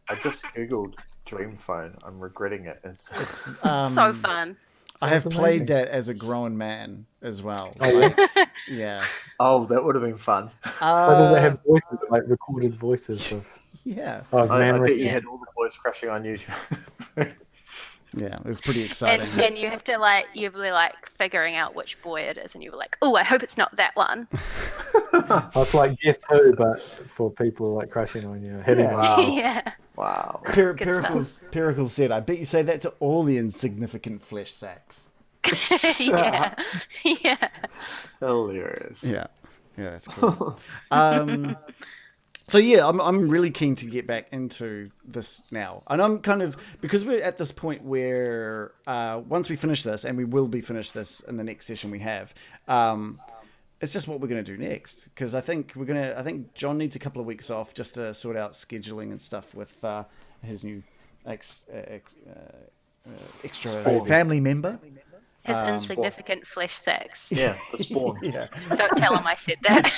I just googled Dream Phone. I'm regretting it. It's so fun. I have played that as a grown man as well. Yeah. Oh, that would have been fun. But do they have voices, like recorded voices of? Yeah. Of I bet you had all the boys crashing on you. Yeah, it was pretty exciting. And you have to like, you're really like figuring out which boy it is, and you were like, oh, I hope it's not that one. It's like Guess Who, but for people like crashing on you. Wow. Yeah. Wow. Pericles said, I bet you say that to all the insignificant flesh sacks. Yeah. Yeah. Hilarious. Yeah. Yeah, that's cool. So yeah, I'm really keen to get back into this now, and I'm kind of, because we're at this point where once we finish this, and we will be finished this in the next session we have, it's just what we're going to do next. Because I think John needs a couple of weeks off just to sort out scheduling and stuff with his new extra family member. His insignificant flesh sacks. Yeah, the spawn. Yeah. Don't tell him I said that.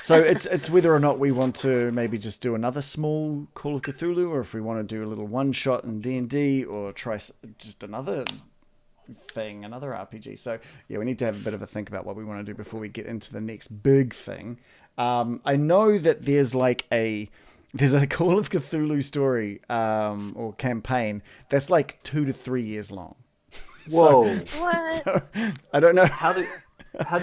So it's whether or not we want to maybe just do another small Call of Cthulhu, or if we want to do a little one shot in D&D, or try just another thing, another RPG. So yeah, we need to have a bit of a think about what we want to do before we get into the next big thing. I know that there's a Call of Cthulhu story or campaign that's like 2 to 3 years long. Whoa! What? So, I don't know How do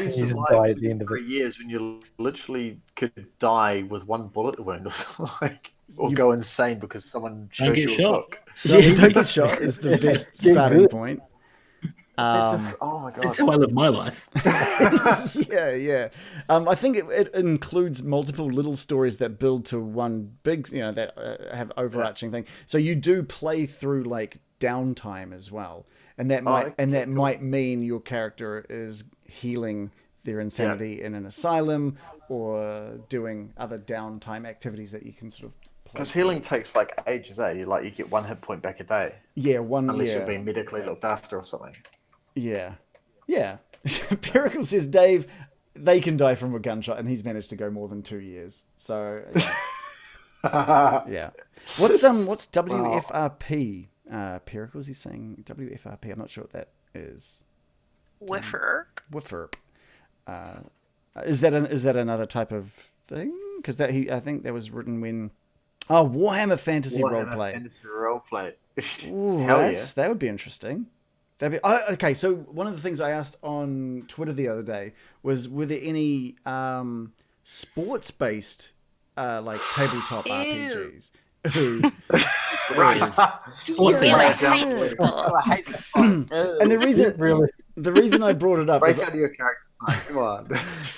you just survive die at the end of 3 years when you literally could die with one bullet wound, or something, or go insane because someone Don't showed get you a shot. book? Yeah, don't get shot is the best starting point. Oh my god! That's how I live my life. Yeah. I think it includes multiple little stories that build to one big, that have overarching thing. So you do play through like downtime as well, and that might mean your character is healing their insanity in an asylum, or doing other downtime activities that you can sort of. Because healing takes like ages, eh? You get 1 hit point back a day. Yeah, unless you're being medically looked after or something. Yeah. Pericle says, Dave, they can die from a gunshot, and he's managed to go more than 2 years. So, yeah. What's WFRP? Pericles, he's saying WFRP. I'm not sure what that is. Whiffer. Is that another type of thing? Because I think that was written when. Oh, Warhammer Fantasy Roleplay. Fantasy Roleplay. Ooh, that would be interesting. Okay, so one of the things I asked on Twitter the other day was, were there any sports-based like tabletop RPGs? Right. And the reason I brought it up break out of your character. Come on.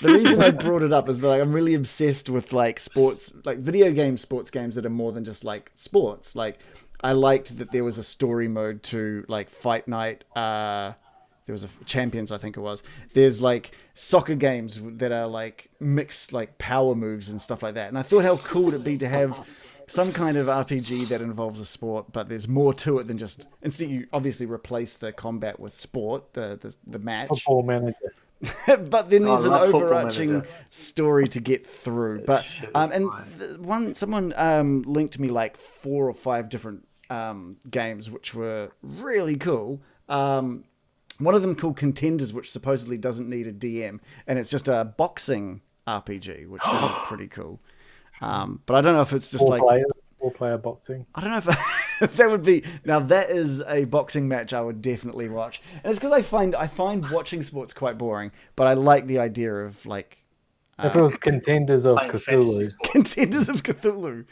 The reason I brought it up is that I'm really obsessed with like sports, like video game sports games that are more than just like sports. Like, I liked that there was a story mode to like Fight Night. There was a Champions, I think it was. There's like soccer games that are like mixed like power moves and stuff like that. And I thought how cool it'd be to have some kind of RPG that involves a sport, but there's more to it than just. And so you obviously replace the combat with sport, the match. Football Manager. But then there's an overarching story to get through. But someone linked me like 4 or 5 different games which were really cool. One of them called Contenders, which supposedly doesn't need a DM, and it's just a boxing RPG, which sounds pretty cool. But I don't know if it's just four-player boxing. I don't know if that would be. Now that is a boxing match I would definitely watch, and it's because I find watching sports quite boring. But I like the idea of like if it was Contenders of Cthulhu. Contenders of Cthulhu.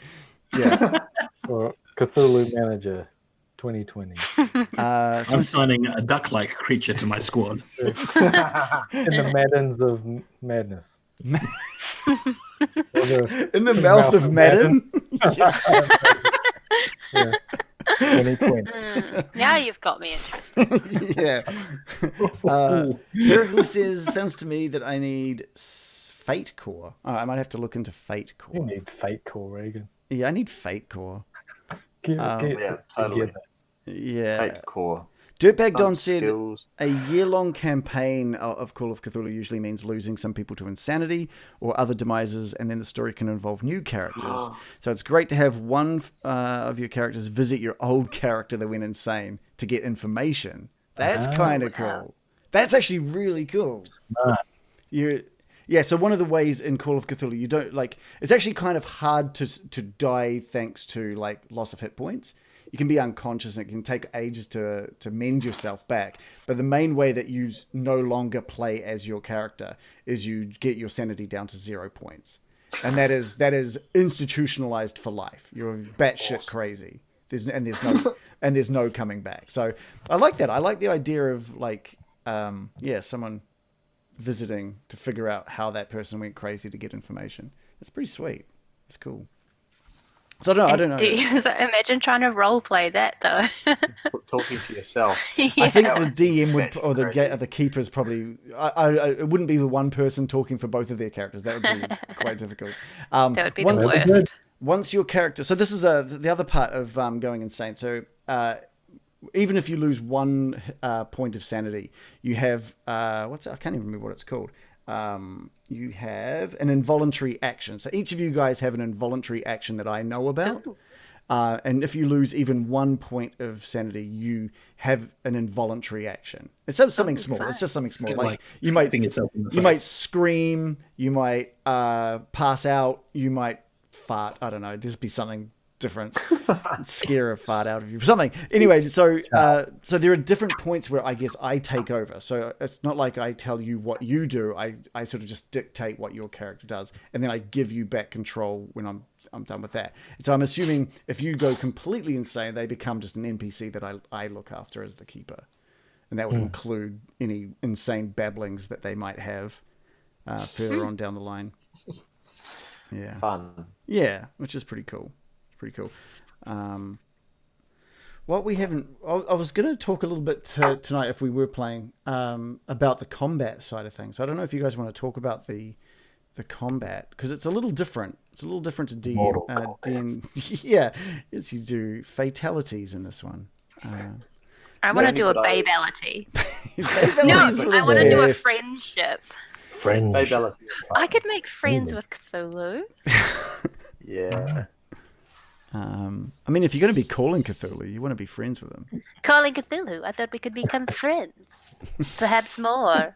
Yeah. Or Cthulhu Manager 2020. I'm signing a duck-like creature to my squad. In the Maddens of Madness. In the mouth of Madden. Yeah. 2020. Now you've got me interested. Yeah. Who says, sounds to me that I need Fate Core. Oh, I might have to look into Fate Core. You need Fate Core, Reagan. Yeah, I need Fate Core. Yeah, totally. Yeah. Fate Core. Dirtbag Don said skills. a year-long campaign of Call of Cthulhu usually means losing some people to insanity or other demises, and then the story can involve new characters. So it's great to have one of your characters visit your old character that went insane to get information. That's kind of cool. That's actually really cool. So one of the ways in Call of Cthulhu, you don't like. It's actually kind of hard to die thanks to like loss of hit points. You can be unconscious and it can take ages to mend yourself back. But the main way that you no longer play as your character is you get your sanity down to 0 points. And that is institutionalized for life. You're batshit crazy. There's no coming back. So I like that. I like the idea of like someone visiting to figure out how that person went crazy to get information. It's pretty sweet. It's cool. So I don't know. So imagine trying to role play that though. Talking to yourself. Yeah. I think the DM would, or the keepers probably. It wouldn't be the one person talking for both of their characters. That would be quite difficult. That would be the worst. Once your character, so this is the other part of going insane. So even if you lose 1 point of sanity, you have I can't even remember what it's called. You have an involuntary action. So each of you guys have an involuntary action that I know about. And if you lose even 1 point of sanity, you have an involuntary action. It's something small. It's just something small. Like you might scream, you might pass out, you might fart. I don't know. There'd be something different. Scare a fart out of you. Something. Anyway, so there are different points where I guess I take over. So it's not like I tell you what you do. I sort of just dictate what your character does, and then I give you back control when I'm done with that. So I'm assuming if you go completely insane, they become just an NPC that I look after as the keeper, and that would include any insane babblings that they might have further on down the line. Yeah. Fun. Yeah, which is pretty cool. Pretty cool. What we haven't, I was going to talk a little bit tonight if we were playing about the combat side of things. I don't know if you guys want to talk about the combat because it's a little different. It's a little different to DM. Yeah, yes, you do fatalities in this one. I want to do a babality. Babality I want to do a friendship. Babality. I could make friends with Cthulhu. Yeah. I mean, if you're going to be calling Cthulhu, you want to be friends with him. Calling Cthulhu, I thought we could become friends. Perhaps more.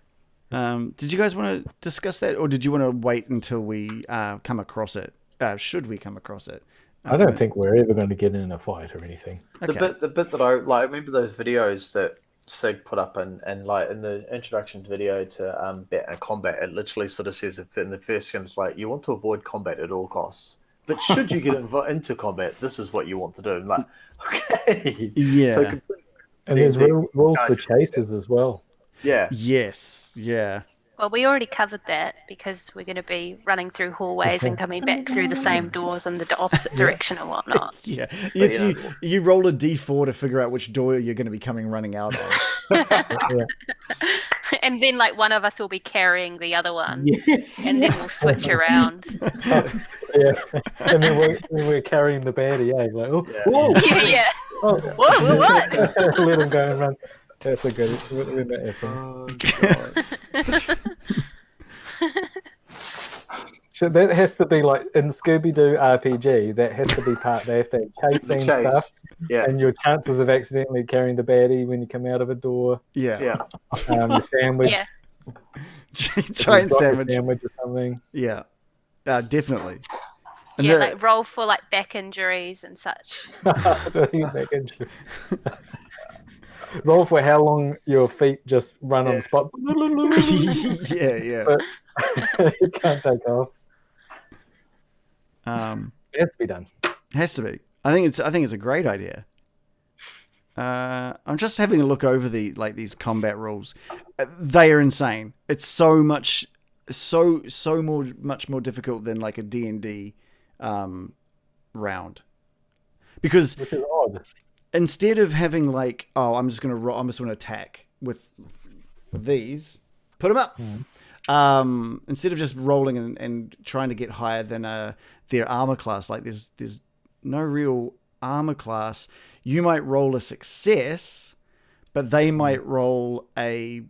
Did you guys want to discuss that, or did you want to wait until we come across it? Should we come across it? I don't think we're ever going to get in a fight or anything. Okay. The bit that I like, remember those videos that Sig put up and like in the introduction video to bat and combat, it literally sort of says in the first sentence, it's like, you want to avoid combat at all costs. But should you get into combat, this is what you want to do. I'm like, okay. Yeah. So and there's rules for chases as well. Yeah. Yes. Yeah. Well, we already covered that because we're going to be running through hallways and coming back through the same doors in the opposite direction and whatnot. Yeah. Yes, you roll a d4 to figure out which door you're going to be running out of. Yeah. And then, like, one of us will be carrying the other one. Yes. And then we'll switch around. Yeah. And then we're carrying the baddie, like, oh, Yeah. whoa. Yeah. Oh. Whoa, what? Let him go and run. That's a good. We're not effing. God. So that has to be like in Scooby-Doo RPG. That has to be part. They have to have chase scene stuff. Yeah. And your chances of accidentally carrying the baddie when you come out of a door. Yeah. Yeah. The sandwich. Yeah. Giant Drop a sandwich. sandwich or something. Yeah, definitely. And Yeah, the- like roll for like back injuries and such. Roll for how long your feet just run on the spot. yeah. But you can't take off. It has to be done. Has to be. I think it's a great idea. I'm just having a look over these combat rules. They are insane. It's much more difficult than like a D&D round. Because Which is odd. instead of having like, oh, I'm just going to attack with these, put them up. Instead of just rolling and trying to get higher than their armor class, like there's no real armor class. You might roll a success, but they might roll a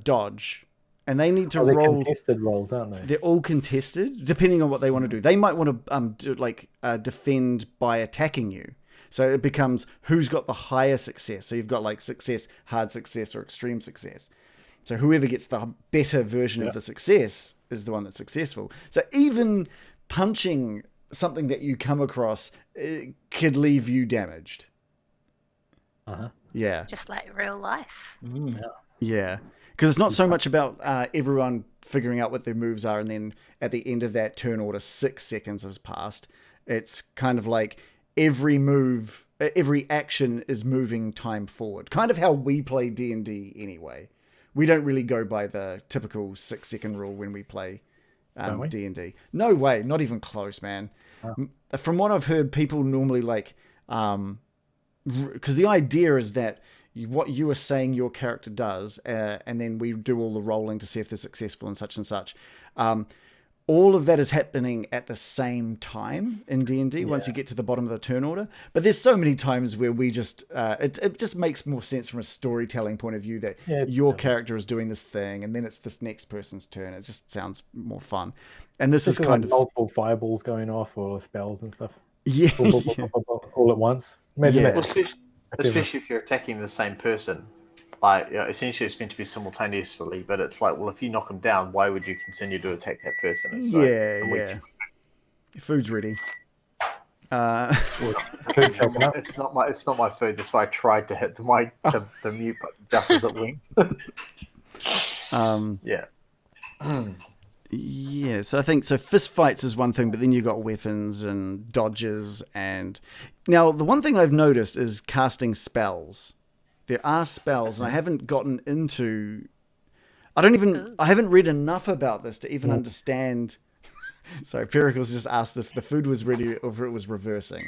dodge, and they need to they're roll contested rolls, aren't they? They're all contested, depending on what they want to do. They might want to defend by attacking you. So it becomes who's got the higher success. So you've got like success, hard success, or extreme success. So whoever gets the better version of the success is the one that's successful. So even punching something that you come across could leave you damaged. Yeah. Just like real life. Yeah. Because it's not so much about everyone figuring out what their moves are and then at the end of that turn order 6 seconds has passed. It's kind of like every move, every action is moving time forward. Kind of how we play D&D anyway. We don't really go by the typical 6-second rule when we play D&D. No way, not even close, man. From what I've heard, people normally like, because the idea is that what you are saying your character does, and then we do all the rolling to see if they're successful and such and such. All of that is happening at the same time in D&D once you get to the bottom of the turn order. But there's so many times where we just, it just makes more sense from a storytelling point of view that your character is doing this thing and then it's this next person's turn. It just sounds more fun. And this is kind of multiple fireballs going off or spells and stuff. Yeah. All at once. Imagine that. Especially if you're attacking the same person. Like, essentially it's meant to be simultaneously, but it's like, well, if you knock them down, why would you continue to attack that person? It's Your food's ready. It's not my food. That's why I tried to hit the mute button just as it went. Yeah, so I think fist fights is one thing, but then you've got weapons and dodges, and now the one thing I've noticed is casting spells. There are spells, and I haven't gotten into. I haven't read enough about this to even understand. Sorry, Pericles just asked if the food was ready or if it was reversing,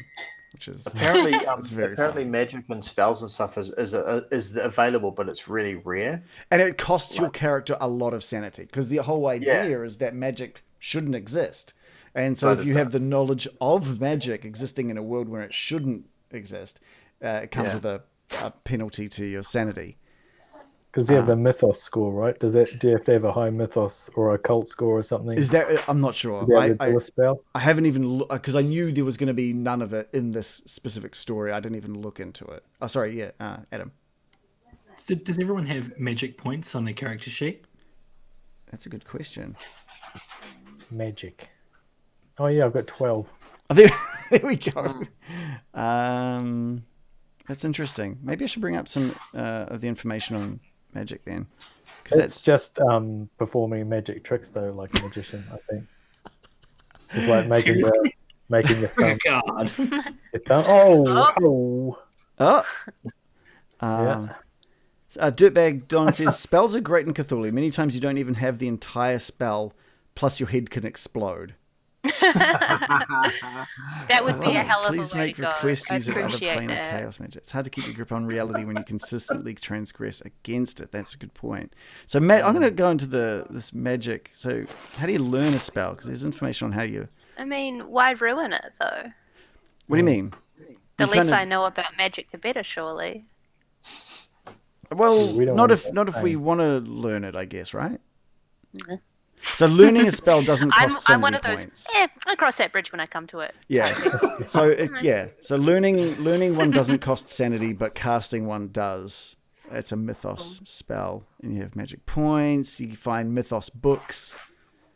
which is apparently magic and spells and stuff is available, but it's really rare, and it costs your character a lot of sanity because the whole idea is that magic shouldn't exist, and so if you have the knowledge of magic existing in a world where it shouldn't exist, it comes with a penalty to your sanity. Because you have the mythos score, right? Do you have to have a high mythos or a cult score or something? Is that? I'm not sure. I haven't even looked because I knew there was going to be none of it in this specific story. I didn't even look into it. Oh, sorry. Yeah, Adam. So does everyone have magic points on their character sheet? That's a good question. Magic. Oh yeah, I've got 12. Oh, there we go. That's interesting. Maybe I should bring up some of the information on magic then. It's just performing magic tricks though, like a magician, I think. It's like making the thumb. God. Dirtbag Don says spells are great in Cthulhu. Many times you don't even have the entire spell, plus your head can explode. That would be a hell of a way Please make to go. requests I using other appreciate plane of that. chaos magic. It's hard to keep your grip on reality when you consistently transgress against it. That's a good point. So I'm going to go into this magic. So how do you learn a spell? Because there's information on how you. I mean, why ruin it though? What do you mean? The You less kind of- I know about magic, the better, surely. Well, We don't not want if that we thing. want to learn it, I guess, right? So learning a spell doesn't cost I'm one sanity of those. points. I'll cross that bridge when I come to it. Yeah. So So learning one doesn't cost sanity, but casting one does. It's a mythos spell, and you have magic points. You can find mythos books.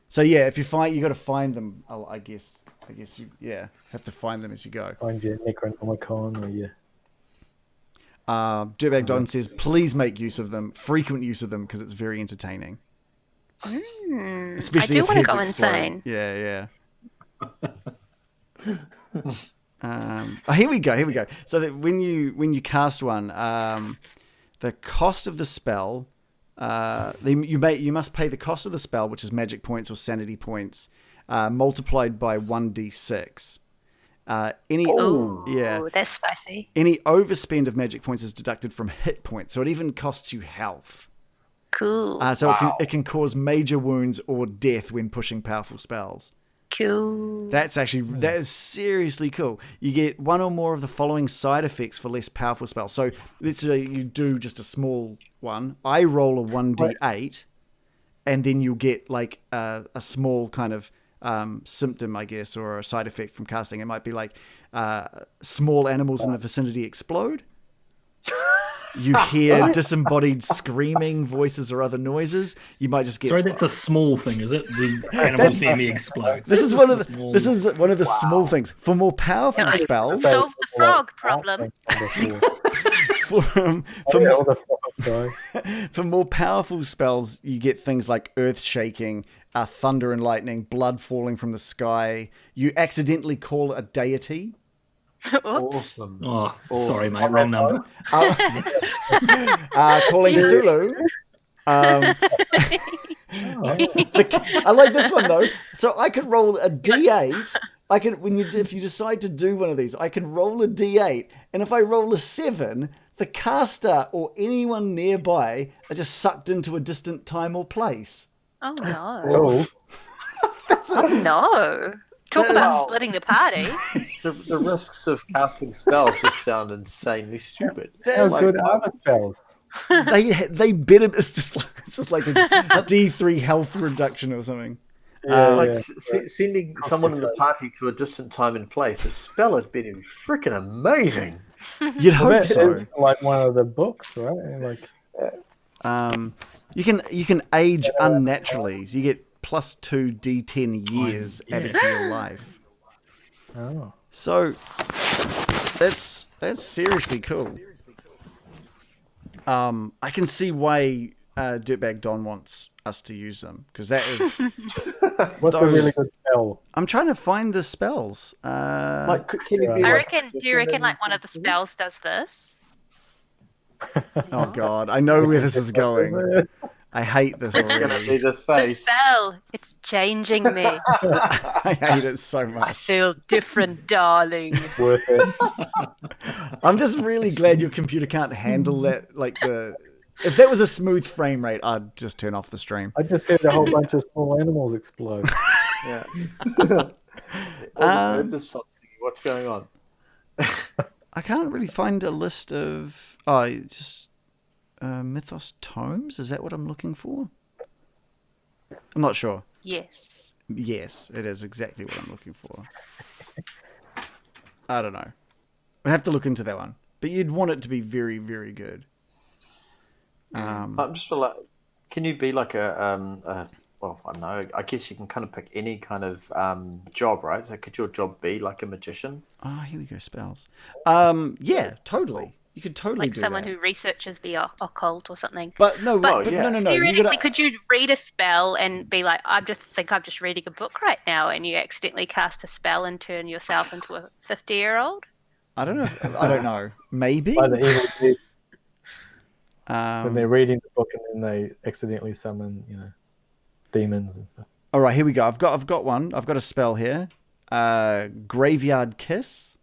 So yeah, if you got to find them. I guess you have to find them as you go. Find your Necronomicon or your. Dirtbag Don says, please make use of them, frequent use of them, because it's very entertaining. Especially I do if want to heads go explode. insane. Yeah. Here we go. So that when you cast one, the cost of the spell, you must pay the cost of the spell, which is magic points or sanity points, multiplied by 1d6. That's spicy. Any overspend of magic points is deducted from hit points, so it even costs you health. Cool. So it can cause major wounds or death when pushing powerful spells. Cool. That is seriously cool. You get one or more of the following side effects for less powerful spells. So let's say you do just a small one. I roll a 1d8, and then you get like a small kind of symptom, I guess, or a side effect from casting. It might be like small animals in the vicinity explode. You hear disembodied screaming, voices, or other noises. You might just get. Sorry, that's a small thing, is it? The animals near me explode. This is one of the small things. For more powerful spells, Solve the frog problem. For more powerful spells, you get things like earth shaking, thunder and lightning, blood falling from the sky. You accidentally call a deity. Awesome. Oh, sorry, mate. Wrong number. Calling Cthulhu. I like this one though. So I could roll a d8. If you decide to do one of these, I can roll a d8, and if I roll a 7, the caster or anyone nearby are just sucked into a distant time or place. Oh no! No! Talk about splitting the party. The risks of casting spells just sound insanely stupid. How good are the spells? They better. It's just like a D3 health reduction or something. Sending someone in the party to a distant time and place, a spell had been freaking amazing. You'd hope so. Like one of the books, right? You can age unnaturally. So you get +2 D10 years added to your life. Oh. So that's seriously cool. I can see why Dirtbag Don wants us to use them, because that is what's a really good spell? I'm trying to find the spells. Do you reckon like one of the spells does this? Oh god, I know where this is going. I hate this already. It's going to be this face. The spell, it's changing me. I hate it so I much. feel different, darling. Worth it. I'm just really glad your computer can't handle that. If that was a smooth frame rate, I'd just turn off the stream. I just heard a whole bunch of small animals explode. Yeah. What's going on? I can't really find a list of mythos tomes. Is that what I'm looking for? I'm not sure. Yes. Yes, it is exactly what I'm looking for. I don't know. I'd have to look into that one. But you'd want it to be very, very good. I'm just like, can you be like well, I don't know. I guess you can kind of pick any kind of job, right? So could your job be like a magician? Oh, here we go, spells. Yeah, totally. You could totally like do someone that. who researches the occult or something. But no. Theoretically, could you read a spell and be like, I'm just reading a book right now, and you accidentally cast a spell and turn yourself into a 50-year-old? I don't know. I don't know. Maybe. By the evil kids. When they're reading the book and then they accidentally summon, demons and stuff. All right, here we go. I've got one. I've got a spell here. Graveyard Kiss.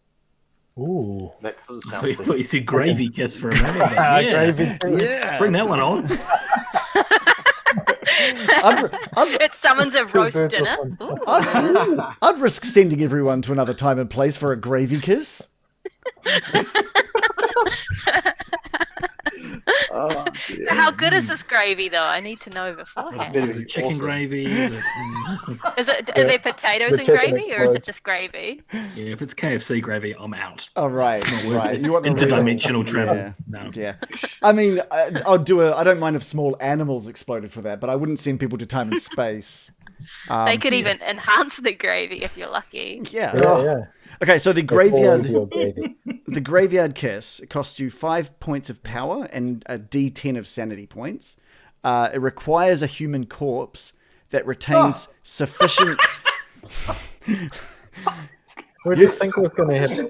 Ooh. That doesn't sound I thought you said gravy kiss for a minute. Gravy Let's bring that one on. It summons a roast dinner. I'd risk sending everyone to another time and place for a gravy kiss. Oh, dear. How good is this gravy, though? I need to know beforehand. Better Is be it chicken awesome. gravy? Is it, Are there potatoes The in chicken gravy, or is it explodes. just gravy? yeah, if it's KFC gravy, I'm out. Oh, right, It's not worth right. it. You want the real- Interdimensional travel. Yeah. No. Yeah, I mean, I don't mind if small animals exploded for that, but I wouldn't send people to time and space. They could even enhance the gravy if you're lucky. Yeah. Yeah. Okay, so the That's all graveyard, of your gravy. the graveyard kiss costs you 5 points of power and a D10 of sanity points. It requires a human corpse that retains sufficient. What do you think was going to happen?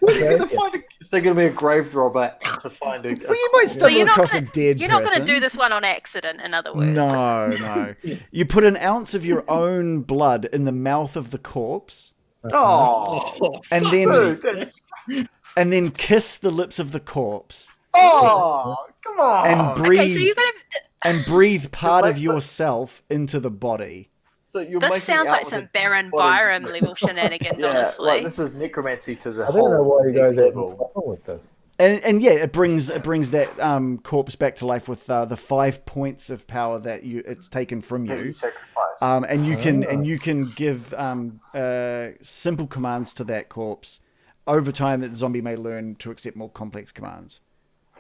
Is there going to be a grave robber to find a? Well, you might stumble you're not across gonna- a dead You're not person. going to do this one on accident, in other words. No. You put an ounce of your own blood in the mouth of the corpse, Oh, and then dude, that's- and then kiss the lips of the corpse, oh, come on. and breathe Okay, so you're going to... and breathe part of makes it- yourself into the body. So you're This making sounds out like with some a Baron body- Byram level shenanigans, Yeah, honestly. like this is necromancy to the I whole don't know why you guys next have level. trouble with this. And yeah, it brings that corpse back to life with the 5 points of power that it's taken from That you. you sacrifice. And you can give simple commands to that corpse. Over time, that the zombie may learn to accept more complex commands.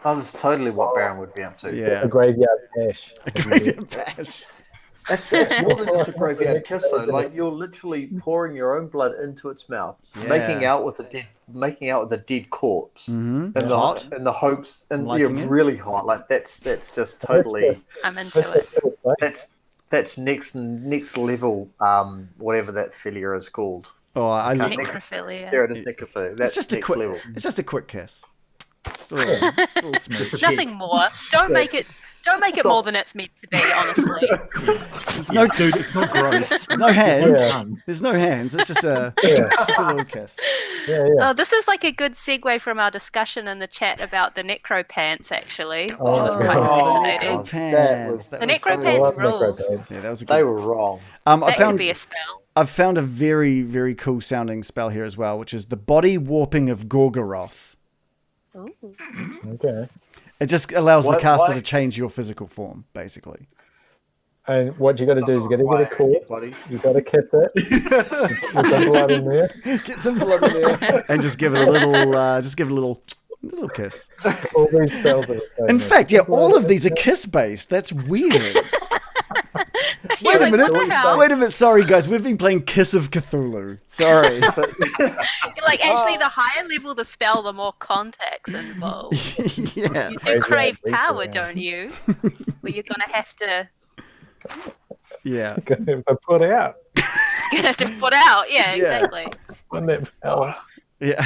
Oh, this is totally what Baron would be up to. Yeah. A graveyard bash. Graveyard bash. It's more than just a graveyard kiss, though. Like you're literally pouring your own blood into its mouth, Yeah. making out with a dead corpse, Mm-hmm. and Hot. the hopes, and Liking you're it? really hot. Like that's just totally I'm into it. that's next level. Whatever that philia is called. Oh, I Necrophilia. There it is, necrophilia. That's it's just a next quick. level. It's just a quick kiss. Just a little smooch. Nothing more. Don't make it Stop. more than it's meant to be, honestly. No, Dude, it's not gross. no hands. Yeah. Done. There's no hands. It's just a Yeah. just a little kiss. Yeah. Oh, this is like a good segue from our discussion in the chat about the Necropants, actually. Which Oh, was quite oh, fascinating. Necropants. that The was so Necropants awesome. rules. Yeah, that was a They good. were wrong. I That found could be a spell. I've found a very very cool sounding spell here as well, which is the body warping of Gorgoroth. Ooh. Okay. It just allows the Why- caster why- to change your physical form, basically. And what you got to do is you got to Why, get a corpse. buddy? You got to kiss it. Put some blood in there. Get some blood in there and just give it a little kiss. All these spells are the same. In fact, yeah, all of these are kiss based. That's weird. Wait a Like, minute. what the hell? Wait a minute. Sorry, guys. We've been playing Kiss of Cthulhu. Sorry. Like, actually, the higher level the spell, the more context involved. Yeah. You do Maybe crave I power, yeah. don't you? Where you're gonna have to Yeah. But put out. put out. Yeah, Yeah. exactly. On that power. Yeah.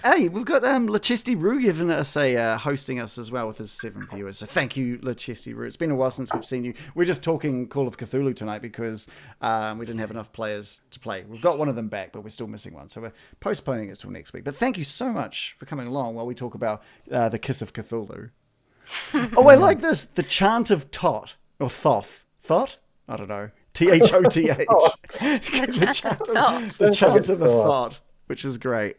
Hey, we've got Lachesty Rue giving us hosting us as well with his 7 viewers. So thank you, Lachesty Rue. It's been a while since we've seen you. We're just talking Call of Cthulhu tonight because we didn't have enough players to play. We've got one of them back, but we're still missing one. So we're postponing it till next week. But thank you so much for coming along while we talk about the Kiss of Cthulhu. Oh, I like this. The Chant of Tot. Or Thoth. Thought? I don't know. Thoth. The chant of Thought. the chant of a Thought. thought, which is great.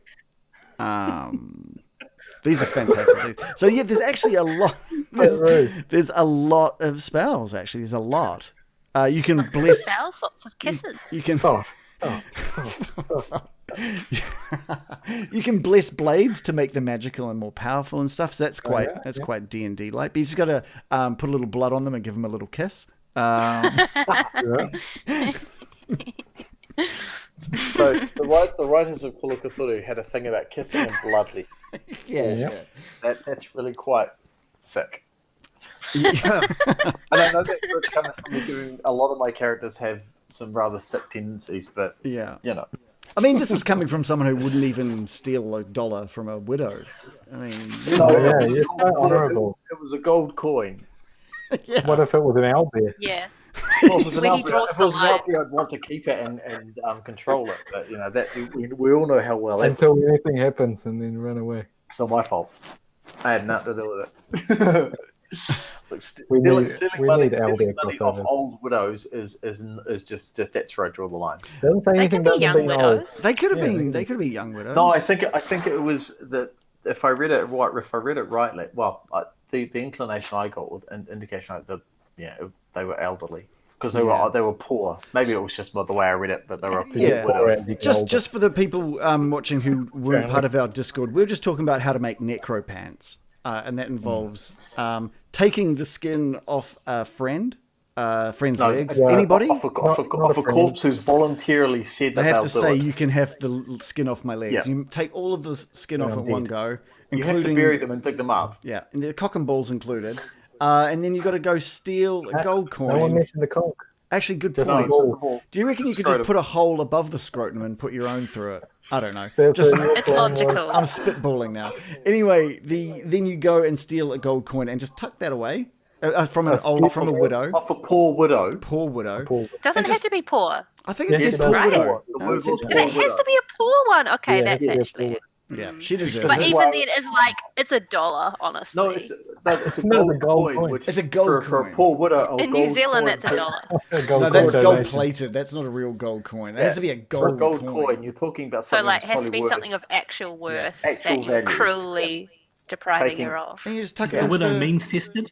These are fantastic. So yeah, there's actually a lot. There's a lot of spells. Actually, there's a lot. You can bless. Spells, lots of kisses. You can. Oh. You can bless blades to make them magical and more powerful and stuff. So that's quite yeah. quite D&D like. But you just got to put a little blood on them and give them a little kiss. So the writers of Call of Cthulhu had a thing about kissing and bloodly. Yeah. That's really quite thick. Yeah. And I know that it's coming from me doing a lot of my characters have some rather sick tendencies, but Yeah. you know. I mean, this is coming from someone who wouldn't even steal $1 from a widow. I mean, No, yeah, it was you're so honourable. It was a gold coin. yeah. What if it was an owlbear? Yeah. Well, if it was an When he Alpha, draws if it was the an line. Alpha, I'd want to keep it and control it. But you know that we all know how well that's Until anything happens and then run away. not my fault. I had nothing to do with it. Look, We stealing need money Albion off crossover. old widows is just that's where I draw the line. Doesn't say They anything could be about them young being old. widows. They could have Yeah, been. they They could have been young widows. No, I think it was that if I read it right, rightly, well, the inclination I got with an indication like they were elderly because they were poor. Maybe it was just the way I read it, but they were a poor widow. Just for the people watching who weren't part of our Discord, we were just talking about how to make necropants, and that involves taking the skin off a friend's legs. Anybody? Off a corpse who's voluntarily said that they have to say you can have the skin off my legs. You take all of the skin off at one go. You have to bury them and dig them up. Yeah, and the cock and balls included. And then you've got to go steal a gold coin. No one mentioned the cock. Actually, good point. Do you reckon you could just put a hole above the scrotum and put your own through it? I don't know. It's logical. I'm spitballing now. Anyway, then you go and steal a gold coin and just tuck that away from a widow. Off a poor widow. Poor widow. Doesn't have to be poor. I think it says poor widow. But it has to be a poor one. Okay, that's actually. Yeah, she deserves But it. even then, it's like it's $1, honestly. No, it's a gold coin. It's a gold coin for a poor widow. In New Zealand, that's $1. No, that's gold plated. That's not a real gold coin. It has to be a gold coin. You're talking about something. So, like, it has to be something of actual worth that you're cruelly depriving her of. And you just tuck the widow means tested.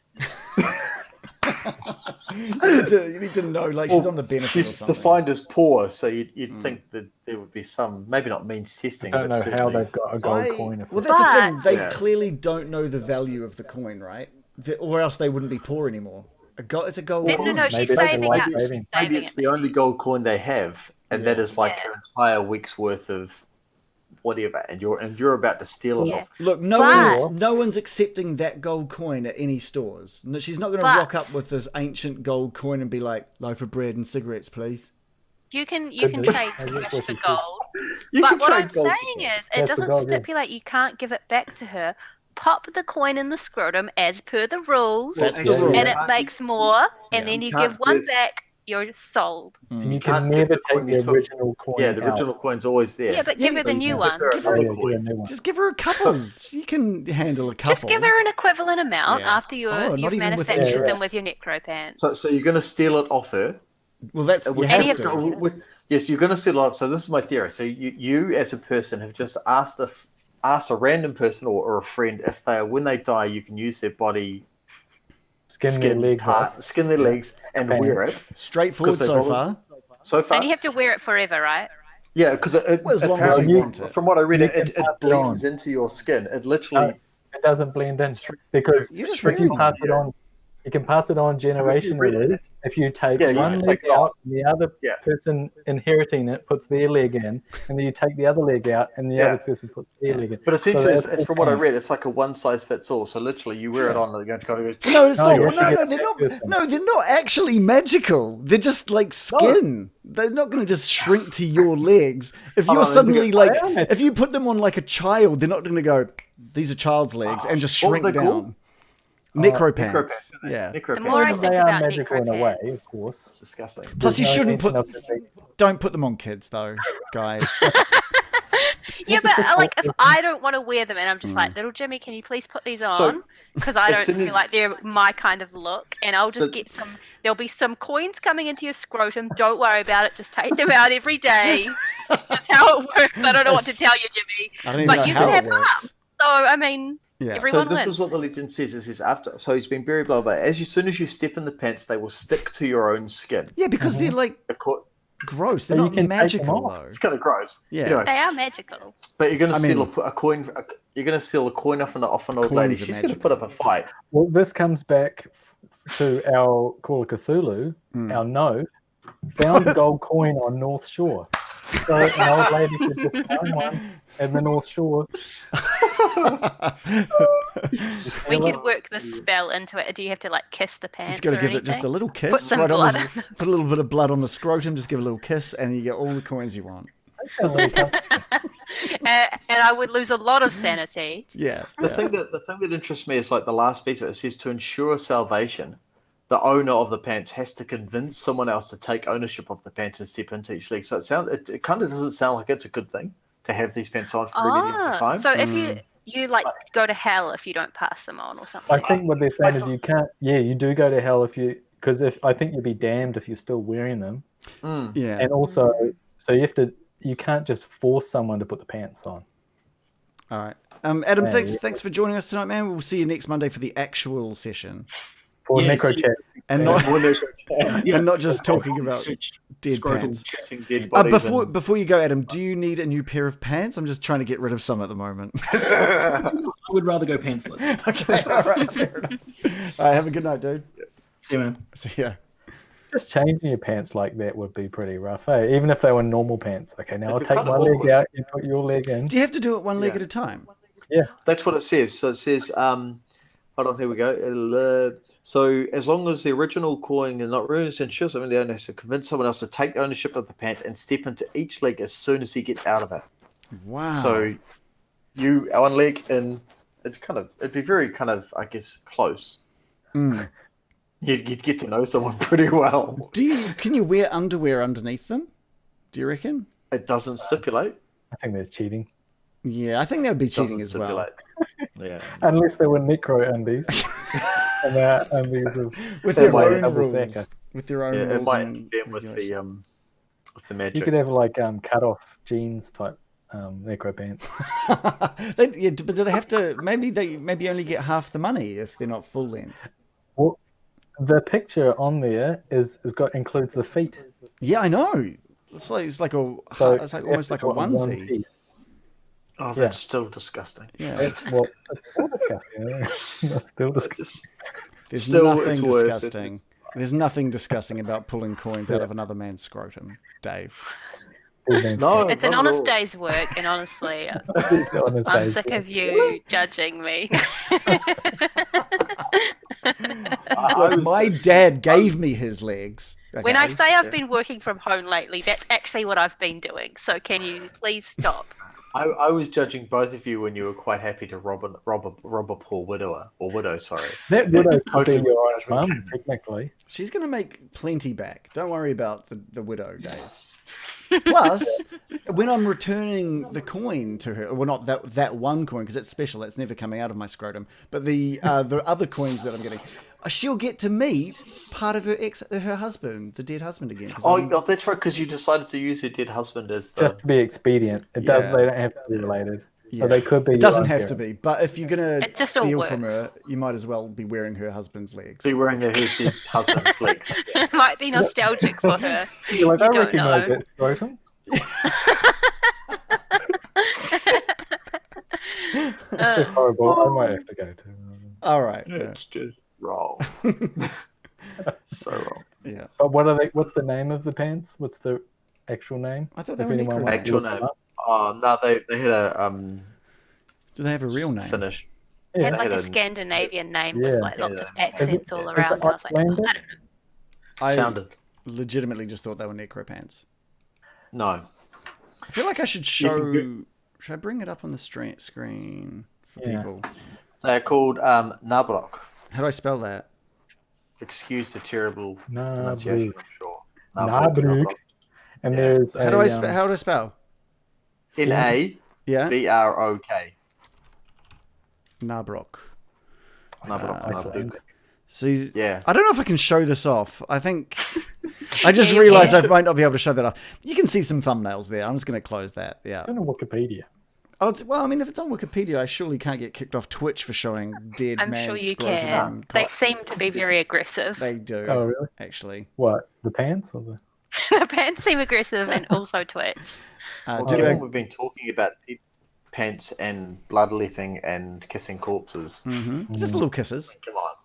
You need to know, like, she's on the benefit she's or something. defined as poor, so you'd think that there would be some, maybe not means testing. I don't know how they've got a gold coin. Well, that's the thing. They clearly don't know the value of the coin, right? Or else they wouldn't be poor anymore. It's a gold coin. No, she's saving up. Maybe it's the only gold coin they have, and that is like her entire week's worth of whatever, and you're about to steal it off. Look, no one's accepting that gold coin at any stores. No, she's not going to rock up with this ancient gold coin and be like, "Loaf of bread and cigarettes, please." You can trade cash for gold. But what I'm saying is, it doesn't stipulate you can't give it back to her. Pop the coin in the scrotum as per the rules, That's the rule. and it makes more, and then you give one back. You're sold. And you can never take the original coin. Yeah, the original coin's always there. Yeah, but give her the new one. Just give her a couple. She can handle a couple. Just give her an equivalent amount after you've manufactured them with your necropants. So you're going to steal it off her. Well, that's you have to. Yes, you're going to steal it off. So this is my theory. So you as a person have just asked a random person or a friend if when they die, you can use their body. Skin their legs and wear it. Straightforward so far. And you have to wear it forever, right? Yeah, because as long as you want it. From what I read, it blends into your skin. It literally it doesn't blend in because if you pass it on, you can pass it on generationally. If you take one leg out, and the other person inheriting it puts their leg in, and then you take the other leg out, and the other person puts their leg in. But essentially, from what I read, it's like a one size fits all. So literally, you wear it on, and you're going to go. No, it's not. No, they're not actually magical. They're just like skin. They're not going to just shrink to your legs. If you're suddenly if you put them on like a child, they're not going to go. These are child's legs and just shrink down. Called? Necropants. The more I think about magical in a way, of course. It's disgusting. Plus, you shouldn't don't put them on kids, though, guys. Yeah, but like if I don't want to wear them and I'm just like, little Jimmy, can you please put these on? Because I don't feel like they're my kind of look, and I'll just get some. There'll be some coins coming into your scrotum. Don't worry about it. Just take them out every day. That's how it works. I don't know what to tell you, Jimmy. But you can have half. So I mean. Yeah. Everyone so this wins. is what the legend says. It says after, so he's been buried, blah blah. As soon as you step in the pants, they will stick to your own skin. Yeah, because they're like gross. They're not magical though. It's kind of gross. Yeah, anyway, they are magical. But you're going to steal a coin. You're going to steal a coin off an old lady. She's going to put up a fight. Well, this comes back to our Call of Cthulhu. Our note found a gold coin on North Shore. So an old lady could just found one in the North Shore. We could work the spell into it. Do you have to like kiss the pants? Just got to give it just a little kiss. Put some right blood. Put a little bit of blood on the scrotum. Just give it a little kiss, and you get all the coins you want. And I would lose a lot of sanity. Yeah. The thing that interests me is like the last piece of it says to ensure salvation, the owner of the pants has to convince someone else to take ownership of the pants and step into each leg. So it kind of doesn't sound like it's a good thing to have these pants on for really length of time. So if you like go to hell if you don't pass them on or something. I think what they're saying is you can't. Yeah, you do go to hell because I think you'd be damned if you're still wearing them. Yeah. And also, so you can't just force someone to put the pants on. All right. Adam, Yeah, thanks for joining us tonight, man. We'll see you next Monday for the actual session. For Yeah, Necro Chat. And not Yeah. and not just talking about dead Scrotal pants. Kissing dead bodies. Before you go, Adam, do you need a new pair of pants? I'm just trying to get rid of some at the moment. I would rather go pantsless. Okay, all right, fair enough. All right, have a good night, dude. See you, man. See ya. Just changing your pants like that would be pretty rough, eh? Even if they were normal pants. Okay, now I'll It'd be take kinda one leg awkward. out and put your leg in. Do you have to do it one leg Yeah. at a time? That's what it says. So it says, hold on, here we go. So as long as the original coin is not ruined, ensure something the owner has to convince someone else to take the ownership of the pants and step into each leg as soon as he gets out of it. Wow. So you one leg in, it'd be very kind of, I guess, close. Mm. You'd get to know someone pretty well. Can you wear underwear underneath them? Do you reckon? It doesn't stipulate. I think that's cheating. Yeah, I think that would be Doesn't cheating as well. stipulate. Yeah. Unless they were necro undies. And they're undies of With That their might own double rules. sacker. With their own Yeah, rules. it might and interfere with regulations. the magic. You could have like cut off jeans type necro pants. Yeah, but do they have to? Maybe they only get half the money if they're not full length. Well, the picture on there includes the feet. Yeah, I know. It's like almost like a onesie. piece. Oh, that's still disgusting. Yeah, It's still disgusting. That's still disgusting. there's Still, nothing it's worse. disgusting. There's nothing disgusting about pulling coins out of another man's scrotum, Dave. No, It's an not at honest all. day's work, and honestly, Honest I'm days. sick of you judging me. My dad gave me his legs. When I okay? say I've been working from home lately, that's actually what I've been doing. So can you please stop? I was judging both of you when you were quite happy to rob a poor widow. Sorry. That widow could be Totally your own judgment. mum, technically. She's going to make plenty back. Don't worry about the widow, Dave. Plus, when I'm returning the coin to her, well, not that one coin because it's special. That's never coming out of my scrotum. But the other coins that I'm getting, she'll get to meet part of her husband, the dead husband again. 'cause Oh, that's right, because you decided to use your dead husband as the. Just to be expedient. They don't have to be related. So they could be. It doesn't your own have to parent. be. But if you're gonna It just all steal from her, works. you might as well be wearing her husband's legs. Be wearing her dead husband's legs. It might be nostalgic for her. You're like, You I don't recognise know. that scrotum. It's horrible. I might have to go to. All right. It's just wrong. So wrong. Yeah. But what are they? What's the name of the pants? What's the actual name? I thought they If were anyone necro. wants to Actual look them name. up. Oh no, they had a Do they have a real name? finish. It had Yeah. like a had a- Scandinavian name Yeah. with like lots of Yeah. accents all is it around. And I was like, I Icelandic? don't know. I Sounded. legitimately just thought they were necropants. No. I feel like I should You can show. Should I bring it up on the screen for Yeah. people? They're called Knobloch. How do I spell that? Excuse the terrible Knobloch. pronunciation, I'm sure. Knobloch. And Yeah. there's How do I how do I spell? Nabrok. Yeah, Knobloch. Knobloch. Icelandic. See, Yeah. I don't know if I can show this off. I think I just Yeah, you realised can. I might not be able to show that off. You can see some thumbnails there. I'm just going to close that. Yeah. It's on Wikipedia. Oh, well, I mean, if it's on Wikipedia, I surely can't get kicked off Twitch for showing dead I'm man's sure you scrotum can. and They cock. seem to be very aggressive. They do. Oh, really? Actually. What? The pants or the? The pants seem aggressive and also Twitch. Well, Do given I- we've been talking about dead pants and bloodletting and kissing corpses, Just little kisses. come on.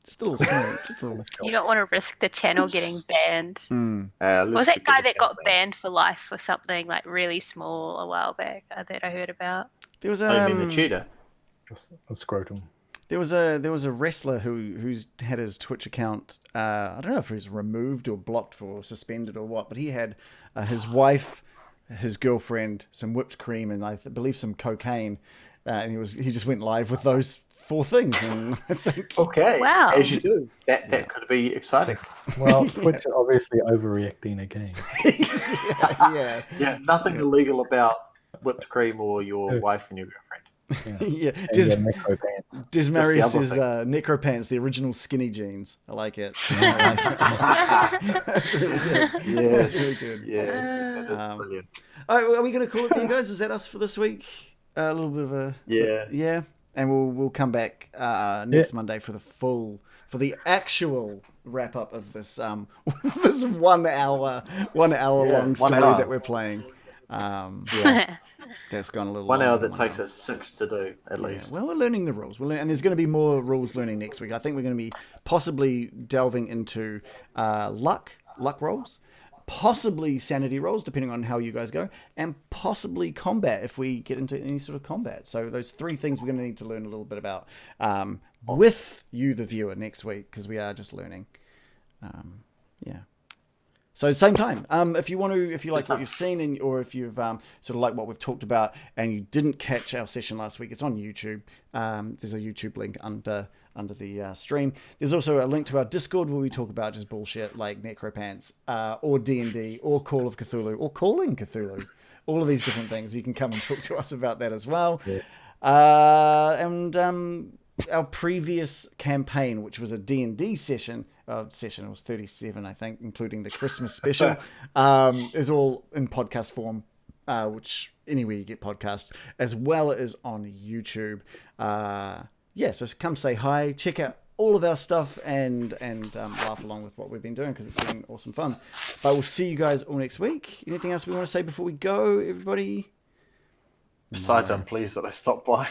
Just a little smooth. Just a little. You don't want to risk the channel getting banned. Mm. Was that guy that got banned for life for something like really small a while back that I heard about? There was Oh, you mean the cheetah? Just a scrotum. There was a wrestler who's had his Twitch account. I don't know if it was removed or blocked or suspended or what, but he had his wife, his girlfriend, some whipped cream, and I believe some cocaine. And he just went live with those 4 things. And I think Okay. Wow. As you do. That could be exciting. Well, Twitch are obviously overreacting again. yeah, Yeah, nothing illegal about whipped cream or your wife and your girlfriend. yeah. And Des, their necro pants. Desmarais other says thing. Necropants, the original skinny jeans. I like it. I like it. That's really good. Yes. That's really good. Yes. That is Um, brilliant. All right, well, are we going to call it there, guys? Is that us for this week? A little bit of a Yeah. and we'll come back next Monday for the actual wrap up of this this 1 hour long story that we're playing. That's gone a little 1 hour longer that than takes us 6 to do at least. Well, we're learning the rules. And there's going to be more rules learning next week. I think we're going to be possibly delving into luck rolls, possibly sanity rolls, depending on how you guys go, and possibly combat if we get into any sort of combat. So those 3 things we're going to need to learn a little bit about with you, the viewer, next week, because we are just learning. So same time. If you like what you've seen, or if you've sort of like what we've talked about, and you didn't catch our session last week, it's on YouTube. There's a YouTube link under the stream. There's also a link to our Discord where we talk about just bullshit like Necreopants, or D&D, or Call of Cthulhu, or Calling Cthulhu. All of these different things. You can come and talk to us about that as well. Yes. And our previous campaign, which was a D&D session, it was 37, I think, including the Christmas special, is all in podcast form, which anywhere you get podcasts, as well as on YouTube. So come say hi, check out all of our stuff, and laugh along with what we've been doing, because it's been awesome fun. But we'll see you guys all next week. Anything else we want to say before we go, everybody? Besides, I'm pleased that I stopped by.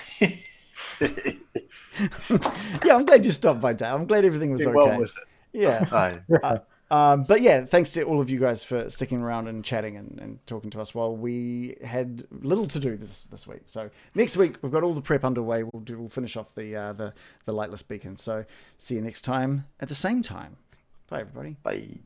Yeah, I'm glad you stopped by, Dale. I'm glad everything was okay. Well with it. Yeah. But yeah, thanks to all of you guys for sticking around and chatting and talking to us while we had little to do this week. So next week we've got all the prep underway. We'll finish off the Lightless beacon. So see you next time at the same time. Bye, everybody. Bye.